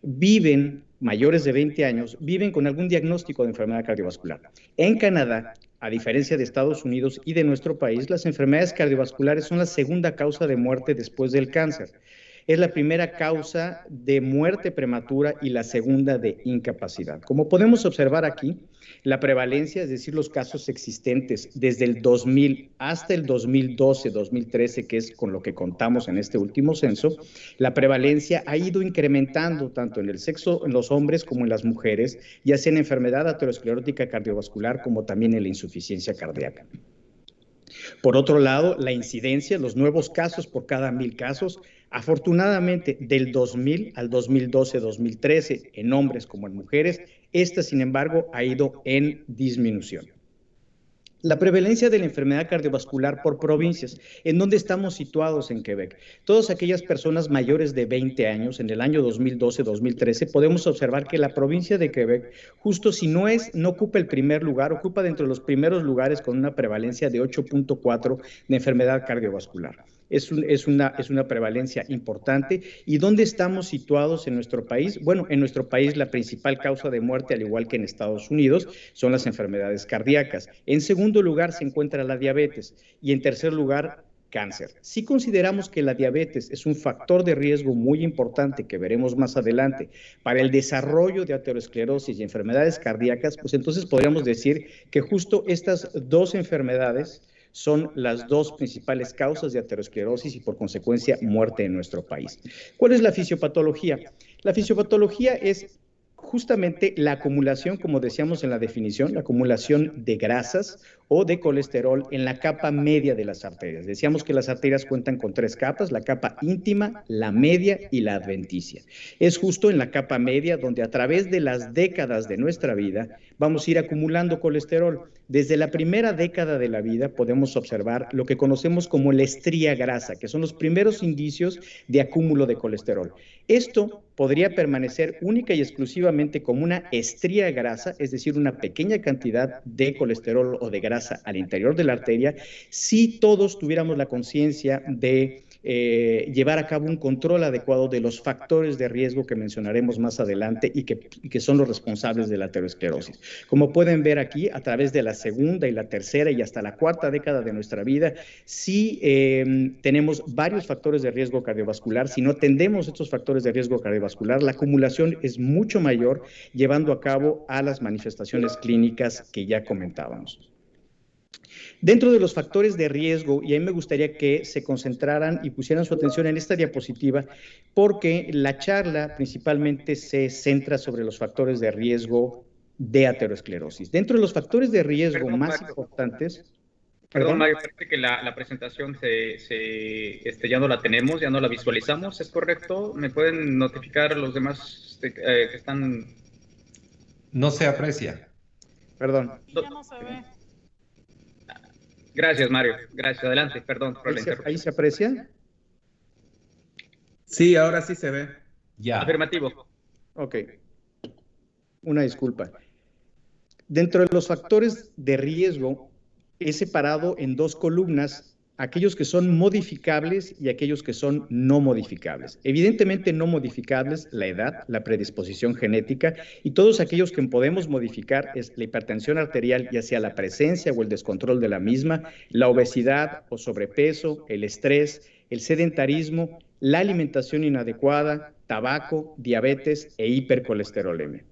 viven, mayores de 20 años, viven con algún diagnóstico de enfermedad cardiovascular. En Canadá, a diferencia de Estados Unidos y de nuestro país, las enfermedades cardiovasculares son la segunda causa de muerte después del cáncer. Es la primera causa de muerte prematura y la segunda de incapacidad. Como podemos observar aquí, la prevalencia, es decir, los casos existentes desde el 2000 hasta el 2012-2013, que es con lo que contamos en este último censo, la prevalencia ha ido incrementando tanto en el sexo, en los hombres como en las mujeres, ya sea en enfermedad aterosclerótica cardiovascular como también en la insuficiencia cardíaca. Por otro lado, la incidencia, los nuevos casos por cada 1000 casos, afortunadamente del 2000 al 2012-2013, en hombres como en mujeres, esta, sin embargo, ha ido en disminución. La prevalencia de la enfermedad cardiovascular por provincias, ¿en dónde estamos situados en Quebec? Todas aquellas personas mayores de 20 años, en el año 2012-2013, podemos observar que la provincia de Quebec, justo si no ocupa el primer lugar, ocupa dentro de los primeros lugares con una prevalencia de 8.4 de enfermedad cardiovascular. Es una prevalencia importante. ¿Y dónde estamos situados en nuestro país? Bueno, en nuestro país la principal causa de muerte, al igual que en Estados Unidos, son las enfermedades cardíacas. En segundo lugar se encuentra la diabetes y en tercer lugar, cáncer. Si consideramos que la diabetes es un factor de riesgo muy importante que veremos más adelante para el desarrollo de aterosclerosis y enfermedades cardíacas, pues entonces podríamos decir que justo estas dos enfermedades son las dos principales causas de aterosclerosis y por consecuencia muerte en nuestro país. ¿Cuál es la fisiopatología? La fisiopatología es justamente la acumulación, como decíamos en la definición, la acumulación de grasas o de colesterol en la capa media de las arterias. Decíamos que las arterias cuentan con 3 capas, la capa íntima, la media y la adventicia. Es justo en la capa media donde a través de las décadas de nuestra vida vamos a ir acumulando colesterol. Desde la primera década de la vida podemos observar lo que conocemos como la estría grasa, que son los primeros indicios de acúmulo de colesterol. Esto podría permanecer única y exclusivamente como una estría grasa, es decir, una pequeña cantidad de colesterol o de grasa al interior de la arteria, si todos tuviéramos la conciencia de llevar a cabo un control adecuado de los factores de riesgo que mencionaremos más adelante y que son los responsables de la aterosclerosis. Como pueden ver aquí, a través de la segunda y la tercera y hasta la cuarta década de nuestra vida, si tenemos varios factores de riesgo cardiovascular, si no atendemos estos factores de riesgo cardiovascular, la acumulación es mucho mayor, llevando a cabo a las manifestaciones clínicas que ya comentábamos. Dentro de los factores de riesgo, y a mí me gustaría que se concentraran y pusieran su atención en esta diapositiva, porque la charla principalmente se centra sobre los factores de riesgo de aterosclerosis. Dentro de los factores de riesgo más importantes... Perdón, Mario, parece que la presentación ya no la tenemos, ya no la visualizamos, ¿es correcto? ¿Me pueden notificar los demás que están...? No se aprecia. Perdón. Ya no se ve. Gracias, Mario. Gracias. Adelante. Perdón por la interrupción. ¿Ahí se aprecia? Sí, ahora sí se ve. Ya. Afirmativo. Ok. Una disculpa. Dentro de los factores de riesgo, he separado en 2 columnas aquellos que son modificables y aquellos que son no modificables. Evidentemente no modificables, la edad, la predisposición genética, y todos aquellos que podemos modificar es la hipertensión arterial, ya sea la presencia o el descontrol de la misma, la obesidad o sobrepeso, el estrés, el sedentarismo, la alimentación inadecuada, tabaco, diabetes e hipercolesterolemia.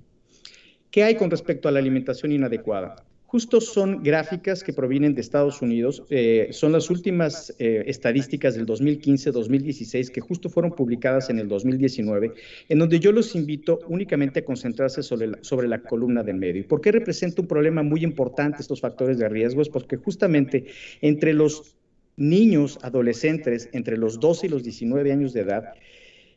¿Qué hay con respecto a la alimentación inadecuada? Justo son gráficas que provienen de Estados Unidos, son las últimas estadísticas del 2015-2016 que justo fueron publicadas en el 2019, en donde yo los invito únicamente a concentrarse sobre la columna del medio. ¿Y por qué representa un problema muy importante estos factores de riesgo? Es porque justamente entre los niños adolescentes, entre los 12 y los 19 años de edad,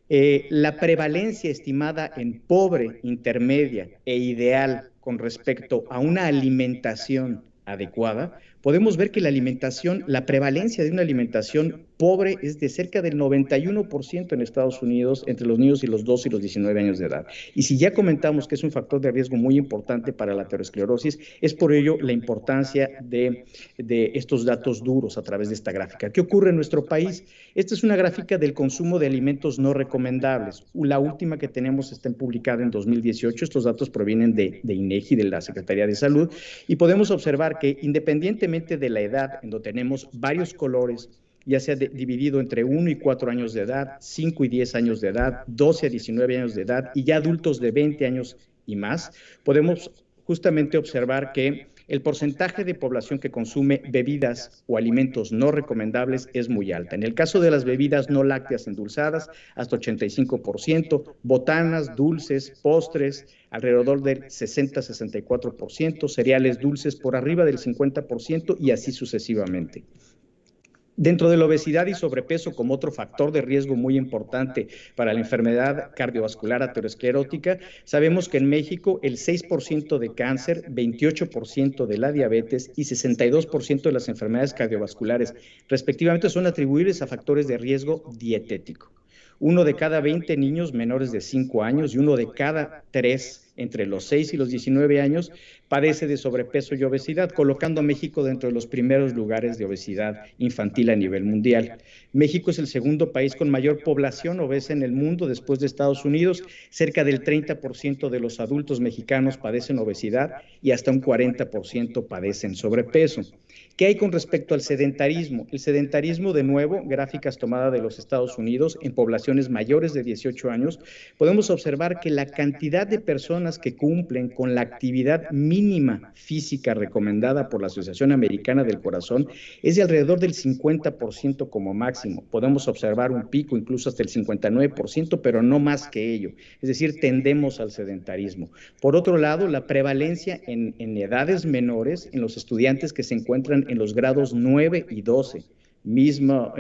la prevalencia estimada en pobre, intermedia e ideal con respecto a una alimentación adecuada, podemos ver que la prevalencia de una alimentación pobre es de cerca del 91% en Estados Unidos entre los niños y los 12 y los 19 años de edad. Y si ya comentamos que es un factor de riesgo muy importante para la aterosclerosis, es por ello la importancia de estos datos duros a través de esta gráfica. ¿Qué ocurre en nuestro país? Esta es una gráfica del consumo de alimentos no recomendables. La última que tenemos está publicada en 2018. Estos datos provienen de INEGI, de la Secretaría de Salud, y podemos observar que independientemente de la edad, en donde tenemos varios colores, ya sea dividido entre 1 y 4 años de edad, 5 y 10 años de edad, 12 a 19 años de edad y ya adultos de 20 años y más, podemos justamente observar que el porcentaje de población que consume bebidas o alimentos no recomendables es muy alta. En el caso de las bebidas no lácteas endulzadas, hasta 85%, botanas, dulces, postres, alrededor del 60-64%, cereales dulces por arriba del 50% y así sucesivamente. Dentro de la obesidad y sobrepeso como otro factor de riesgo muy importante para la enfermedad cardiovascular aterosclerótica, sabemos que en México el 6% de cáncer, 28% de la diabetes y 62% de las enfermedades cardiovasculares respectivamente son atribuibles a factores de riesgo dietético. 1 de cada 20 niños menores de 5 años y 1 de cada 3 entre los 6 y los 19 años padece de sobrepeso y obesidad, colocando a México dentro de los primeros lugares de obesidad infantil a nivel mundial. México es el segundo país con mayor población obesa en el mundo después de Estados Unidos. Cerca del 30% de los adultos mexicanos padecen obesidad y hasta un 40% padecen sobrepeso. ¿Qué hay con respecto al sedentarismo? El sedentarismo, de nuevo, gráficas tomadas de los Estados Unidos en poblaciones mayores de 18 años, podemos observar que la cantidad de personas que cumplen con la actividad mínima física recomendada por la Asociación Americana del Corazón es de alrededor del 50% como máximo. Podemos observar un pico incluso hasta el 59%, pero no más que ello. Es decir, tendemos al sedentarismo. Por otro lado, la prevalencia en edades menores, en los estudiantes que se encuentran en los grados 9 y 12, mismo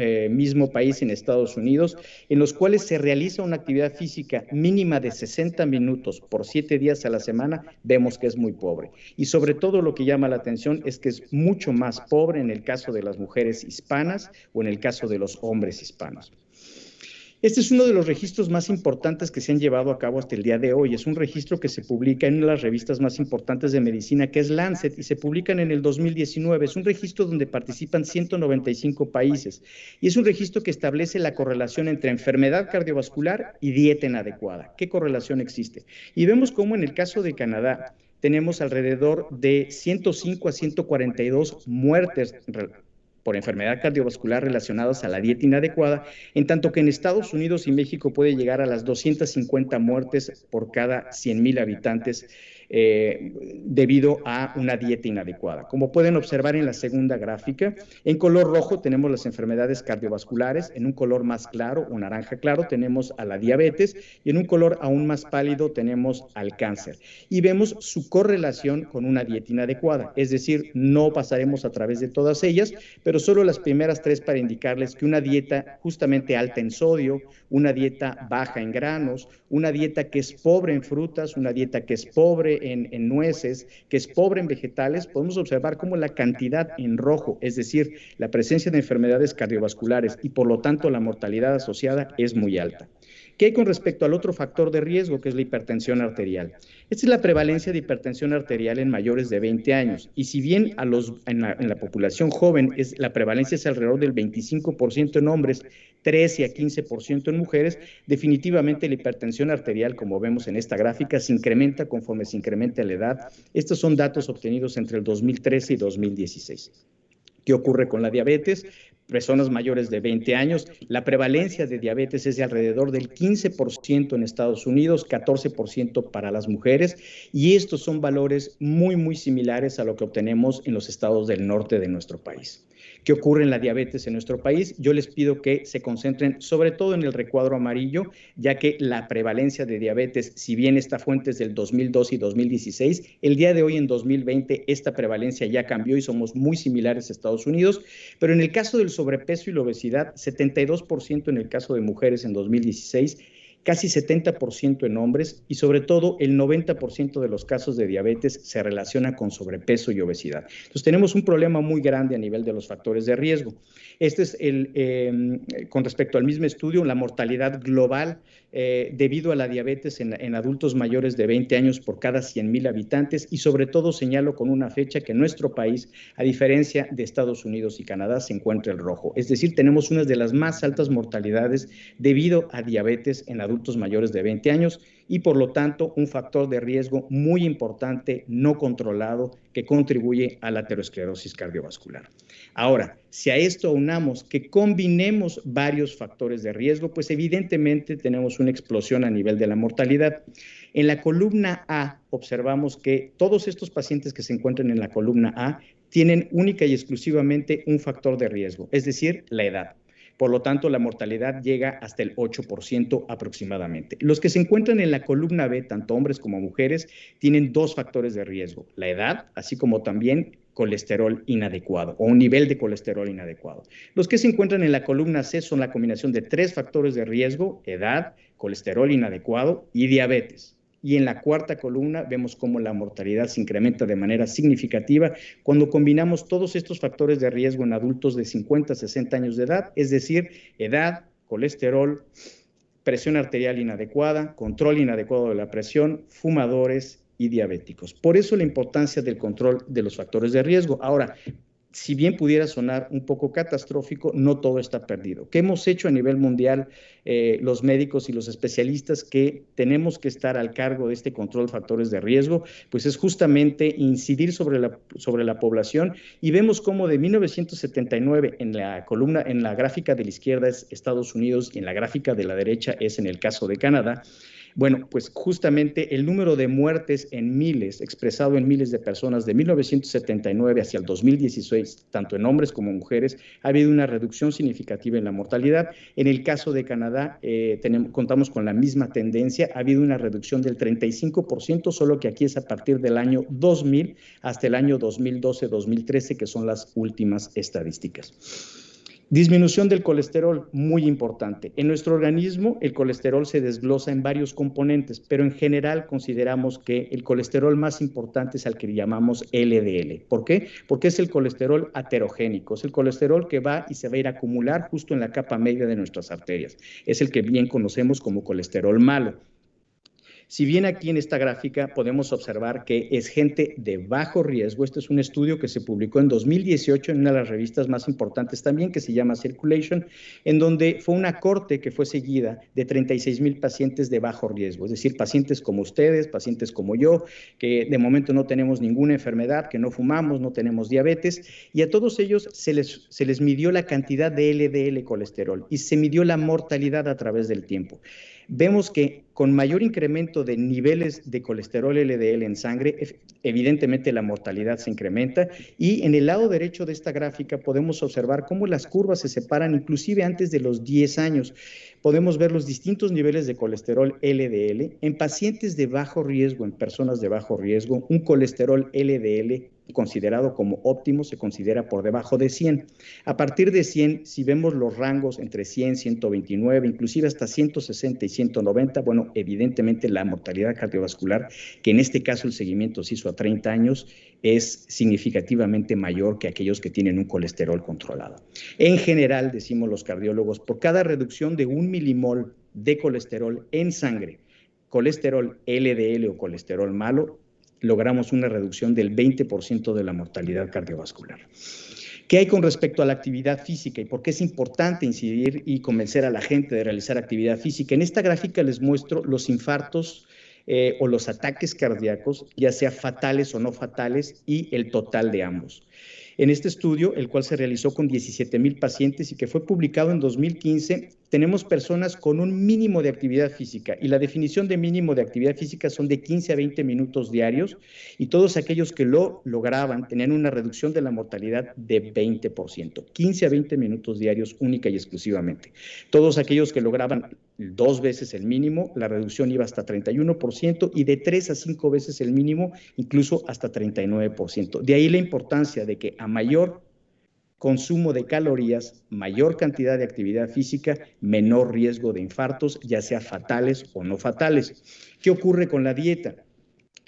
país en Estados Unidos, en los cuales se realiza una actividad física mínima de 60 minutos por 7 días a la semana, vemos que es muy pobre. Y sobre todo lo que llama la atención es que es mucho más pobre en el caso de las mujeres hispanas o en el caso de los hombres hispanos. Este es uno de los registros más importantes que se han llevado a cabo hasta el día de hoy. Es un registro que se publica en una de las revistas más importantes de medicina, que es Lancet, y se publican en el 2019. Es un registro donde participan 195 países y es un registro que establece la correlación entre enfermedad cardiovascular y dieta inadecuada. ¿Qué correlación existe? Y vemos cómo en el caso de Canadá tenemos alrededor de 105 a 142 muertes por enfermedad cardiovascular relacionadas a la dieta inadecuada, en tanto que en Estados Unidos y México puede llegar a las 250 muertes por cada 100,000 habitantes debido a una dieta inadecuada. Como pueden observar en la segunda gráfica, en color rojo tenemos las enfermedades cardiovasculares, en un color más claro o naranja claro tenemos a la diabetes y en un color aún más pálido tenemos al cáncer. Y vemos su correlación con una dieta inadecuada, es decir, no pasaremos a través de todas ellas, pero solo las primeras 3 para indicarles que una dieta justamente alta en sodio, una dieta baja en granos, una dieta que es pobre en frutas, una dieta que es pobre en nueces, que es pobre en vegetales, podemos observar cómo la cantidad en rojo, es decir, la presencia de enfermedades cardiovasculares y por lo tanto la mortalidad asociada es muy alta. ¿Qué hay con respecto al otro factor de riesgo, que es la hipertensión arterial? Esta es la prevalencia de hipertensión arterial en mayores de 20 años. Y si bien en la población joven la prevalencia es alrededor del 25% en hombres, 13 a 15% en mujeres, definitivamente la hipertensión arterial, como vemos en esta gráfica, se incrementa conforme se incrementa la edad. Estos son datos obtenidos entre el 2013 y 2016. ¿Qué ocurre con la diabetes? Personas mayores de 20 años, la prevalencia de diabetes es de alrededor del 15% en Estados Unidos, 14% para las mujeres, y estos son valores muy, muy similares a lo que obtenemos en los estados del norte de nuestro país. ¿Qué ocurre en la diabetes en nuestro país? Yo les pido que se concentren sobre todo en el recuadro amarillo, ya que la prevalencia de diabetes, si bien esta fuente es del 2012 y 2016, el día de hoy en 2020 esta prevalencia ya cambió y somos muy similares a Estados Unidos, pero en el caso del sobrepeso y la obesidad, 72% en el caso de mujeres en 2016, casi 70% en hombres y sobre todo el 90% de los casos de diabetes se relaciona con sobrepeso y obesidad. Entonces tenemos un problema muy grande a nivel de los factores de riesgo. Este es con respecto al mismo estudio, la mortalidad global debido a la diabetes en adultos mayores de 20 años por cada 100,000 habitantes y sobre todo señalo con una fecha que nuestro país, a diferencia de Estados Unidos y Canadá, se encuentra en rojo. Es decir, tenemos una de las más altas mortalidades debido a diabetes en adultos mayores de 20 años y por lo tanto un factor de riesgo muy importante no controlado que contribuye a la aterosclerosis cardiovascular. Ahora, si a esto aunamos que combinemos varios factores de riesgo, pues evidentemente tenemos una explosión a nivel de la mortalidad. En la columna A observamos que todos estos pacientes que se encuentran en la columna A tienen única y exclusivamente un factor de riesgo, es decir, la edad. Por lo tanto, la mortalidad llega hasta el 8% aproximadamente. Los que se encuentran en la columna B, tanto hombres como mujeres, tienen 2 factores de riesgo, la edad, así como también colesterol inadecuado o un nivel de colesterol inadecuado. Los que se encuentran en la columna C son la combinación de 3 factores de riesgo, edad, colesterol inadecuado y diabetes. Y en la cuarta columna vemos cómo la mortalidad se incrementa de manera significativa cuando combinamos todos estos factores de riesgo en adultos de 50 a 60 años de edad, es decir, edad, colesterol, presión arterial inadecuada, control inadecuado de la presión, fumadores y diabéticos. Por eso la importancia del control de los factores de riesgo. Ahora, si bien pudiera sonar un poco catastrófico, no todo está perdido. ¿Qué hemos hecho a nivel mundial los médicos y los especialistas que tenemos que estar al cargo de este control de factores de riesgo? Pues es justamente incidir sobre la población, y vemos cómo de 1979 en la gráfica de la izquierda es Estados Unidos y en la gráfica de la derecha es en el caso de Canadá. Bueno, pues justamente el número de muertes en miles, expresado en miles de personas de 1979 hacia el 2016, tanto en hombres como en mujeres, ha habido una reducción significativa en la mortalidad. En el caso de Canadá, contamos con la misma tendencia, ha habido una reducción del 35%, solo que aquí es a partir del año 2000 hasta el año 2012-2013, que son las últimas estadísticas. Disminución del colesterol, muy importante. En nuestro organismo el colesterol se desglosa en varios componentes, pero en general consideramos que el colesterol más importante es al que llamamos LDL. ¿Por qué? Porque es el colesterol aterogénico, es el colesterol que va y se va a ir a acumular justo en la capa media de nuestras arterias. Es el que bien conocemos como colesterol malo. Si bien aquí en esta gráfica podemos observar que es gente de bajo riesgo, este es un estudio que se publicó en 2018 en una de las revistas más importantes también, que se llama Circulation, en donde fue una corte que fue seguida de 36,000 pacientes de bajo riesgo, es decir, pacientes como ustedes, pacientes como yo, que de momento no tenemos ninguna enfermedad, que no fumamos, no tenemos diabetes, y a todos ellos se les midió la cantidad de LDL colesterol y se midió la mortalidad a través del tiempo. Vemos que con mayor incremento de niveles de colesterol LDL en sangre, evidentemente la mortalidad se incrementa, y en el lado derecho de esta gráfica podemos observar cómo las curvas se separan inclusive antes de los 10 años. Podemos ver los distintos niveles de colesterol LDL en pacientes de bajo riesgo, en personas de bajo riesgo. Un colesterol LDL considerado como óptimo se considera por debajo de 100. A partir de 100, si vemos los rangos entre 100, 129, inclusive hasta 160 y 190, bueno, evidentemente la mortalidad cardiovascular, que en este caso el seguimiento se hizo a 30 años, es significativamente mayor que aquellos que tienen un colesterol controlado. En general, decimos los cardiólogos, por cada reducción de 1 milimol de colesterol en sangre, colesterol LDL o colesterol malo, logramos una reducción del 20% de la mortalidad cardiovascular. ¿Qué hay con respecto a la actividad física y por qué es importante incidir y convencer a la gente de realizar actividad física? En esta gráfica les muestro los infartos o los ataques cardíacos, ya sea fatales o no fatales, y el total de ambos. En este estudio, el cual se realizó con 17,000 pacientes y que fue publicado en 2015, tenemos personas con un mínimo de actividad física, y la definición de mínimo de actividad física son de 15 a 20 minutos diarios, y todos aquellos que lo lograban tenían una reducción de la mortalidad de 20%, 15 a 20 minutos diarios única y exclusivamente. Todos aquellos que lograban 2 veces el mínimo, la reducción iba hasta 31%, y de 3 a 5 veces el mínimo, incluso hasta 39%. De ahí la importancia de que a mayor consumo de calorías, mayor cantidad de actividad física, menor riesgo de infartos, ya sea fatales o no fatales. ¿Qué ocurre con la dieta?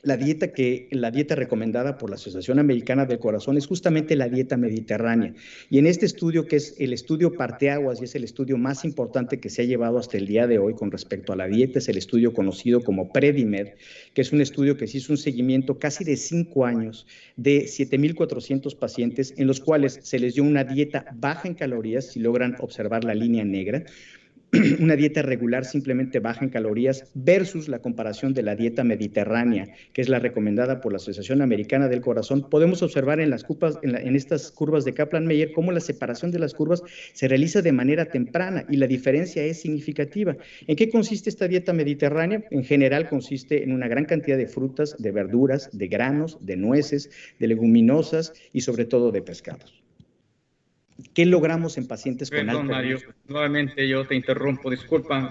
La dieta recomendada por la Asociación Americana del Corazón es justamente la dieta mediterránea. Y en este estudio, que es el estudio parteaguas y es el estudio más importante que se ha llevado hasta el día de hoy con respecto a la dieta, es el estudio conocido como PREDIMED, que es un estudio que se hizo un seguimiento casi de 5 años de 7,400 pacientes, en los cuales se les dio una dieta baja en calorías, si logran observar la línea negra, una dieta regular simplemente baja en calorías, versus la comparación de la dieta mediterránea, que es la recomendada por la Asociación Americana del Corazón. Podemos observar en estas curvas de Kaplan-Meier cómo la separación de las curvas se realiza de manera temprana y la diferencia es significativa. ¿En qué consiste esta dieta mediterránea? En general consiste en una gran cantidad de frutas, de verduras, de granos, de nueces, de leguminosas y sobre todo de pescados. ¿Qué logramos en pacientes con alto riesgo? Mario, nuevamente yo te interrumpo, disculpa.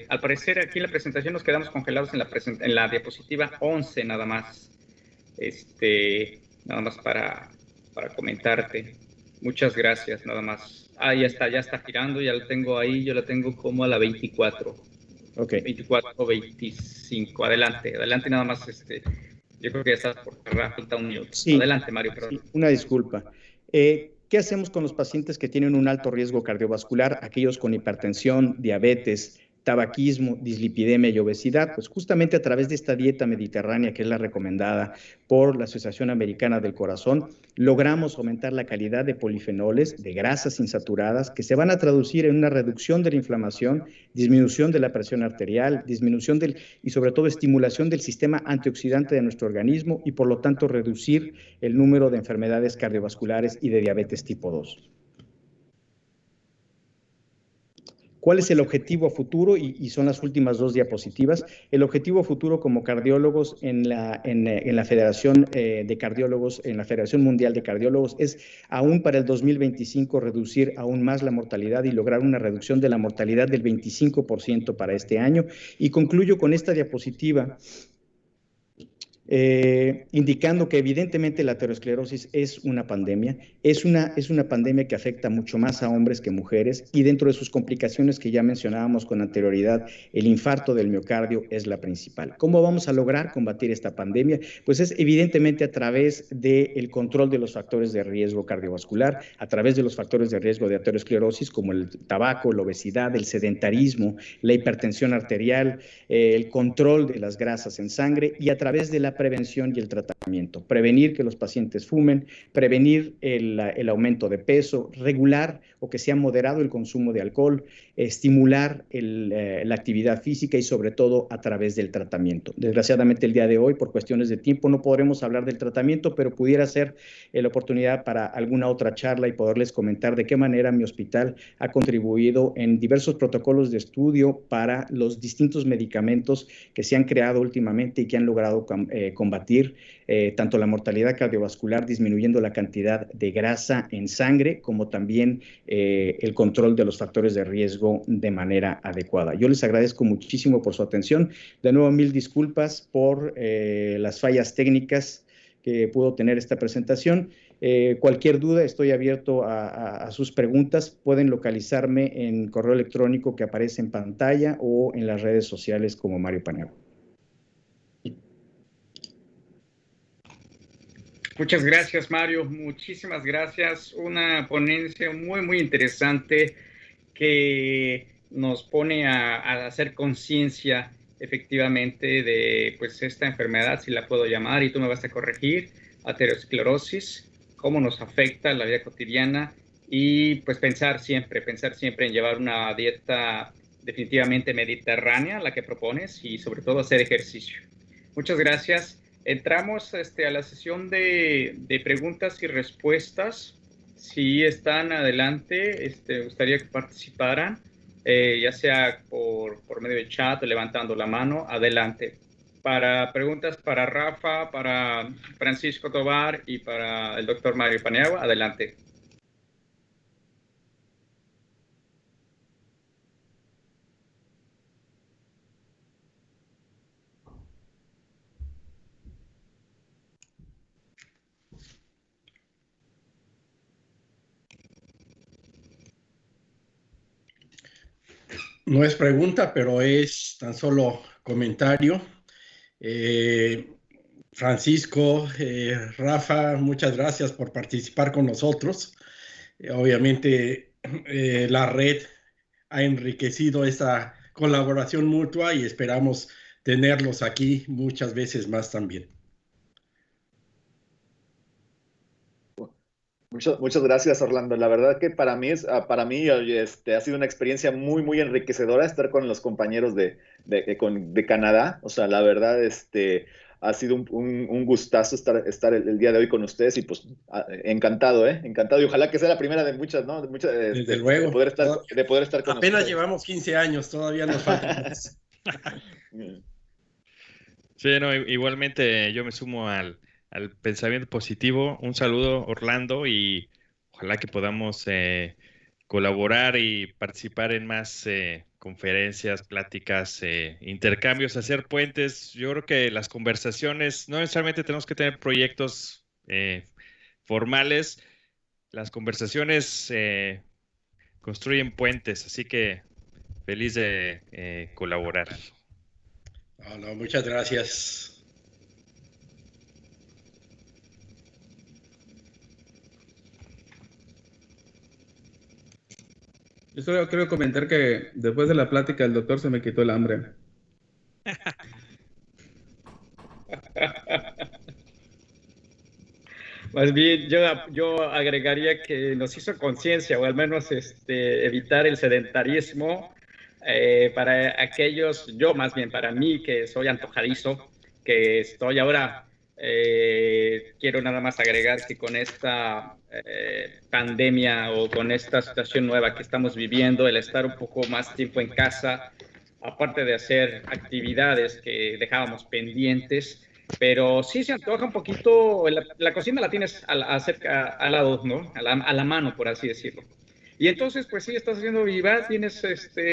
Al parecer aquí en la presentación nos quedamos congelados en la diapositiva 11 nada más. Nada más para comentarte. Muchas gracias, nada más. Ya está girando, ya lo tengo ahí, yo la tengo como a la 24. Ok. 24 o 25, adelante nada más, yo creo que ya está por cerrar, falta un minuto. Sí. Adelante, Mario, perdón. Sí, una disculpa. ¿Qué hacemos con los pacientes que tienen un alto riesgo cardiovascular? Aquellos con hipertensión, diabetes, tabaquismo, dislipidemia y obesidad, pues justamente a través de esta dieta mediterránea, que es la recomendada por la Asociación Americana del Corazón, logramos aumentar la calidad de polifenoles, de grasas insaturadas, que se van a traducir en una reducción de la inflamación, disminución de la presión arterial, disminución y sobre todo estimulación del sistema antioxidante de nuestro organismo y por lo tanto reducir el número de enfermedades cardiovasculares y de diabetes tipo 2. ¿Cuál es el objetivo futuro? Y son las últimas 2 diapositivas. El objetivo futuro como cardiólogos en la Federación de Cardiólogos, en la Federación Mundial de Cardiólogos, es aún para el 2025 reducir aún más la mortalidad y lograr una reducción de la mortalidad del 25% para este año. Y concluyo con esta diapositiva indicando que evidentemente la aterosclerosis es una pandemia, es una pandemia que afecta mucho más a hombres que mujeres, y dentro de sus complicaciones que ya mencionábamos con anterioridad, el infarto del miocardio es la principal. ¿Cómo vamos a lograr combatir esta pandemia? Pues es evidentemente a través del control de los factores de riesgo cardiovascular, a través de los factores de riesgo de aterosclerosis como el tabaco, la obesidad, el sedentarismo, la hipertensión arterial, el control de las grasas en sangre, y a través de la prevención y el tratamiento. Prevenir que los pacientes fumen, prevenir el aumento de peso, regular o que sea moderado el consumo de alcohol, estimular la actividad física y sobre todo a través del tratamiento. Desgraciadamente el día de hoy, por cuestiones de tiempo, no podremos hablar del tratamiento, pero pudiera ser la oportunidad para alguna otra charla y poderles comentar de qué manera mi hospital ha contribuido en diversos protocolos de estudio para los distintos medicamentos que se han creado últimamente y que han logrado combatir tanto la mortalidad cardiovascular, disminuyendo la cantidad de grasa en sangre, como también el control de los factores de riesgo de manera adecuada. Yo les agradezco muchísimo por su atención. De nuevo, mil disculpas por las fallas técnicas que pudo tener esta presentación. Cualquier duda, estoy abierto a sus preguntas. Pueden localizarme en correo electrónico que aparece en pantalla o en las redes sociales como Mario Paniagua. Muchas gracias, Mario. Muchísimas gracias. Una ponencia muy, muy interesante que nos pone a hacer conciencia efectivamente de pues esta enfermedad, si la puedo llamar, y tú me vas a corregir, aterosclerosis, cómo nos afecta la vida cotidiana, y pues pensar siempre en llevar una dieta definitivamente mediterránea, la que propones, y sobre todo hacer ejercicio. Muchas gracias. Entramos a la sesión de preguntas y respuestas. Si están adelante, me gustaría que participaran, ya sea por medio de chat o levantando la mano. Adelante. Para preguntas para Rafa, para Francisco Tovar y para el doctor Mario Paniagua, adelante. No es pregunta, pero es tan solo comentario. Francisco, Rafa, muchas gracias por participar con nosotros. Obviamente, la red ha enriquecido esta colaboración mutua y esperamos tenerlos aquí muchas veces más también. Muchas gracias, Orlando. La verdad que para mí ha sido una experiencia muy, muy enriquecedora estar con los compañeros de Canadá. O sea, la verdad, ha sido un gustazo estar el día de hoy con ustedes y pues encantado, encantado. Y ojalá que sea la primera de muchas, ¿no? Desde luego. De poder estar con Apenas ustedes. llevamos 15 años, todavía nos falta más. Sí, no, igualmente yo me sumo al pensamiento positivo. Un saludo, Orlando, y ojalá que podamos colaborar y participar en más conferencias, pláticas, intercambios, hacer puentes. Yo creo que las conversaciones, no necesariamente tenemos que tener proyectos formales, las conversaciones construyen puentes, así que feliz de colaborar. No, muchas gracias. Yo solo quiero comentar que después de la plática el doctor se me quitó el hambre. Más bien, yo agregaría que nos hizo conciencia, o al menos evitar el sedentarismo para aquellos, yo más bien para mí, que soy antojadizo, que estoy ahora, quiero nada más agregar que con esta pandemia o con esta situación nueva que estamos viviendo, el estar un poco más tiempo en casa, aparte de hacer actividades que dejábamos pendientes, pero sí se antoja un poquito, la cocina la tienes al lado, ¿no? A la mano, por así decirlo. Y entonces, pues sí, estás haciendo viva, tienes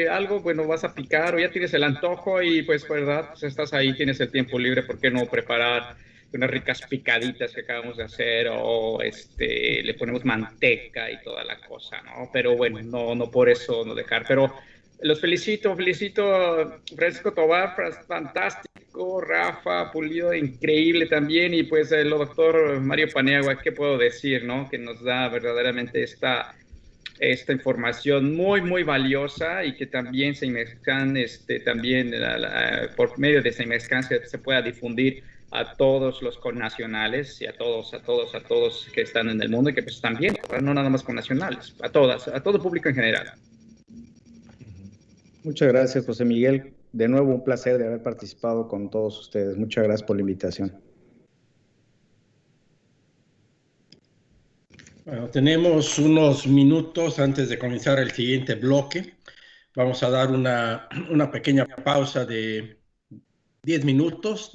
algo, bueno, vas a picar o ya tienes el antojo y pues, verdad, pues estás ahí, tienes el tiempo libre, ¿por qué no preparar unas ricas picaditas que acabamos de hacer o le ponemos manteca y toda la cosa, ¿no? Pero bueno, no por eso no dejar, pero los felicito, Francisco Tobar, fantástico, Rafa Pulido, increíble también, y pues el doctor Mario Paniagua, ¿qué puedo decir, no? Que nos da verdaderamente esta información muy, muy valiosa y que también CEIMEXCAN, también por medio de CEIMEXCAN se pueda difundir a todos los connacionales y a todos que están en el mundo y que pues están bien, no nada más connacionales, a todo público en general. Muchas gracias, José Miguel. De nuevo, un placer de haber participado con todos ustedes. Muchas gracias por la invitación. Bueno, tenemos unos minutos antes de comenzar el siguiente bloque. Vamos a dar una pequeña pausa de 10 minutos.